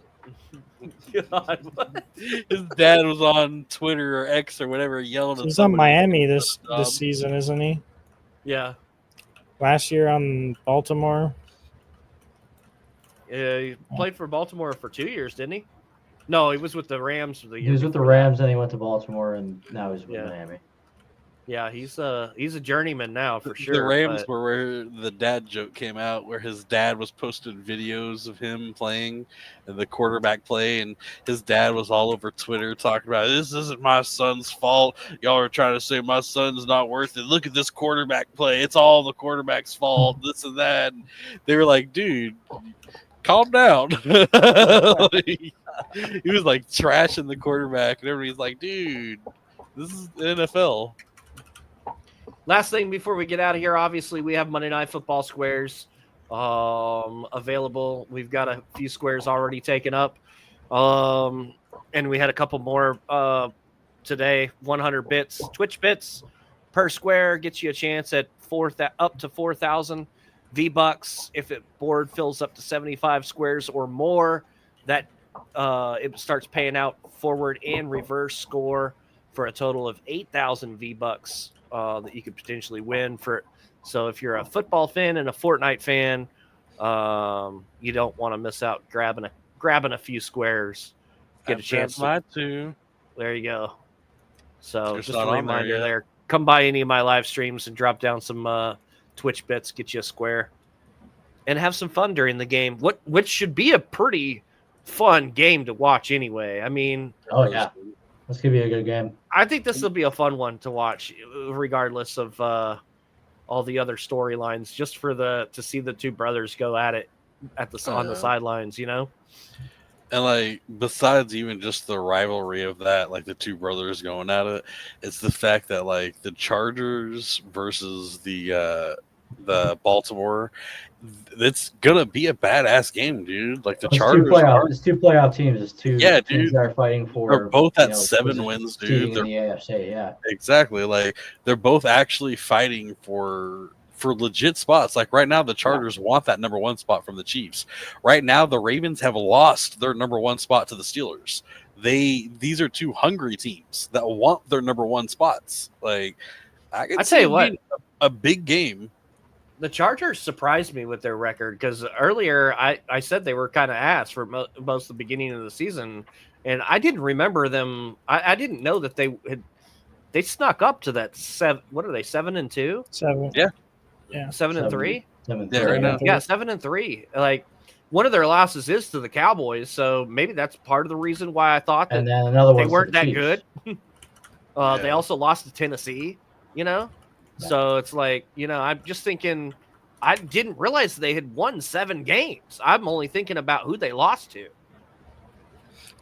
God, his dad was on Twitter or X or whatever yelling. He's on Miami this season, isn't he? Yeah. Last year on Baltimore. Yeah, he played for Baltimore for 2 years, didn't he? No, he was with the Rams for the year. He was with the Rams, then he went to Baltimore, and now he's with Miami. Yeah, he's a journeyman now for sure. The Rams were where the dad joke came out, where his dad was posting videos of him playing and the quarterback play, and his dad was all over Twitter talking about, this isn't my son's fault. Y'all are trying to say my son's not worth it. Look at this quarterback play. It's all the quarterback's fault, this and that. And they were like, dude, calm down. He was like trashing the quarterback, and everybody's like, dude, this is the NFL. Last thing before we get out of here, obviously we have Monday Night Football squares available. We've got a few squares already taken up, and we had a couple more today. 100 bits, Twitch bits per square gets you a chance at up to 4,000 V-Bucks. If it board fills up to 75 squares or more, that it starts paying out forward and reverse score for a total of 8,000 V-Bucks. That you could potentially win for. So if you're a football fan and a Fortnite fan, you don't want to miss out grabbing a few squares. Get a chance. Mine too. There you go. So just a reminder there. come by any of my live streams and drop down some Twitch bits, get you a square, and have some fun during the game. Which should be a pretty fun game to watch anyway. I mean, oh yeah, this could be a good game. I think this will be a fun one to watch, regardless of all the other storylines. Just for to see the two brothers go at it on the sidelines, you know. And like, besides even just the rivalry of that, like the two brothers going at it, it's the fact that like the Chargers versus the Baltimore, it's gonna be a badass game, dude. Like the Chargers, it's two playoff teams. It's two teams that are fighting for. They're both at 7 wins, dude. They're in the AFC, yeah. Exactly. Like they're both actually fighting for legit spots. Like right now, the Chargers want that number 1 spot from the Chiefs. Right now, the Ravens have lost their number 1 spot to the Steelers. These are two hungry teams that want their number 1 spots. Like I tell you what, a big game. The Chargers surprised me with their record because earlier I said they were kind of ass for most of the beginning of the season, and I didn't remember them. I didn't know that they snuck up to that 7. What are they, 7-2? 7. Yeah. 7-3. 7-3. Yeah, right now. Yeah, 7-3. Like one of their losses is to the Cowboys, so maybe that's part of the reason why I thought that they weren't that good. They also lost to Tennessee, you know. Yeah. So it's like, you know, I'm just thinking, I didn't realize they had won 7 games. I'm only thinking about who they lost to.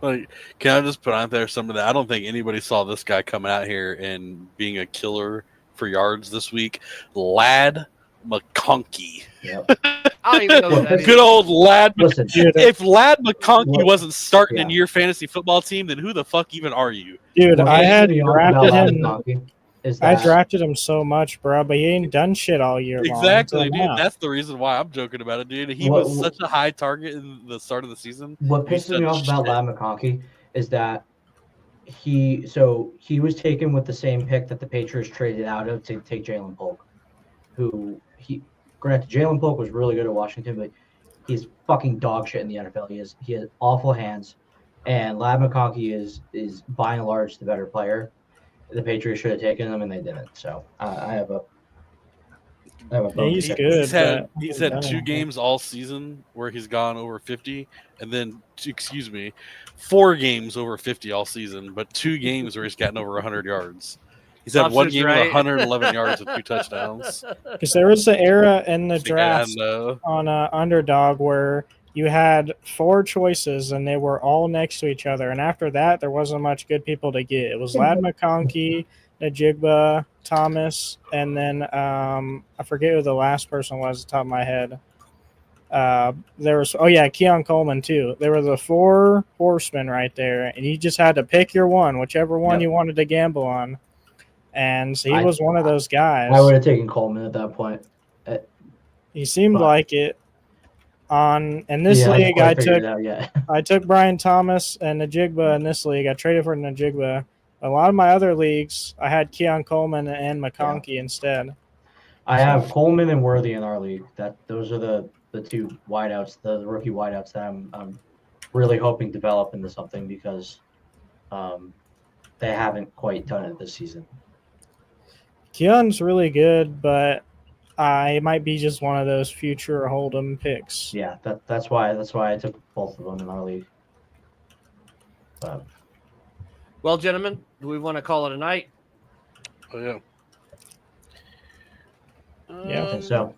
Like, can I just put out there some of that? I don't think anybody saw this guy coming out here and being a killer for yards this week. Lad McConkey. Yep. I don't even know who that is. Good old Lad. Listen, if Lad McConkey wasn't starting in your fantasy football team, then who the fuck even are you? Dude, I had drafted him. I drafted him so much, bro, but he ain't done shit all year long. Exactly, dude. That's the reason why I'm joking about it, dude. He was such a high target in the start of the season. What pisses me off about Lad McConkey is that he was taken with the same pick that the Patriots traded out of to take Jalen Polk, granted, Jalen Polk was really good at Washington, but he's fucking dog shit in the NFL. He has awful hands, and Lad McConkey is by and large the better player. The Patriots should have taken him, and they didn't. So I have a he's good. He's had 2 games all season where he's gone over 50, and then 4 games over 50 all season, but 2 games where he's gotten over 100 yards. He's had 1 game with 111 yards and 2 touchdowns. Because there was an era in the draft on Underdog where you had 4 choices and they were all next to each other. And after that, there wasn't much good people to get. It was Lad McConkey, Najigba, Thomas, and then I forget who the last person was at the top of my head. There was Keon Coleman too. There were the 4 horsemen right there, and you just had to pick your one, whichever one you wanted to gamble on. And so he was one of those guys. I would have taken Coleman at that point. He seemed like it. In this league, I took Brian Thomas and Najigba in this league. I traded for Najigba. A lot of my other leagues, I had Keon Coleman and McConkey instead. I have Coleman and Worthy in our league. Those are the 2 wideouts, the rookie wideouts that I'm really hoping develop into something because they haven't quite done it this season. Keon's really good, but I might be just one of those future Hold'em picks. Yeah, that's why I took both of them in our league. Well, gentlemen, do we want to call it a night? Oh yeah. I think so.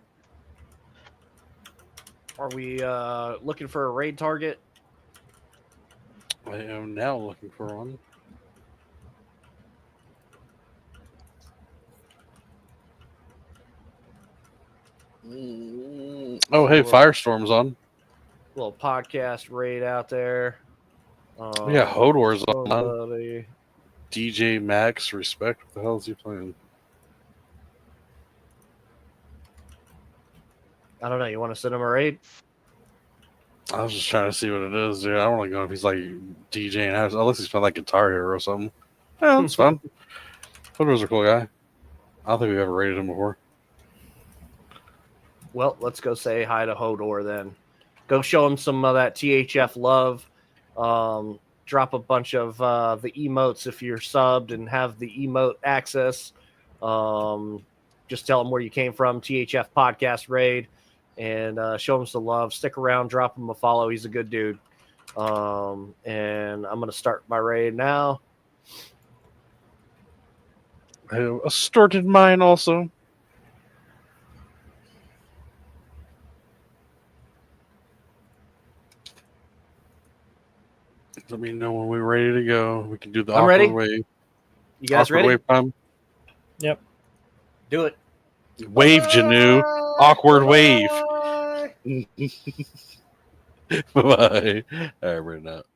Are we looking for a raid target? I am now looking for one. Oh, hey, Firestorm's on. Little podcast raid out there. Hodor's on. DJ Max, respect. What the hell is he playing? I don't know. You want to send him a raid? I was just trying to see what it is, dude. I don't want to go if he's like DJing. Unless he's playing like Guitar Hero or something. Yeah, that's fun. Hodor's a cool guy. I don't think we've ever raided him before. Well, let's go say hi to Hodor then. Go show him some of that THF love. Drop a bunch of the emotes if you're subbed and have the emote access. Just tell him where you came from, THF Podcast Raid, and show him some love. Stick around, drop him a follow. He's a good dude. And I'm going to start my raid now. I started mine also. Let me know when we're ready to go. We can do the awkward ready. wave. You guys awkward ready? Wave time. Yep. Do it. Wave, Janu. Awkward wave. Bye-bye. All right, we're not.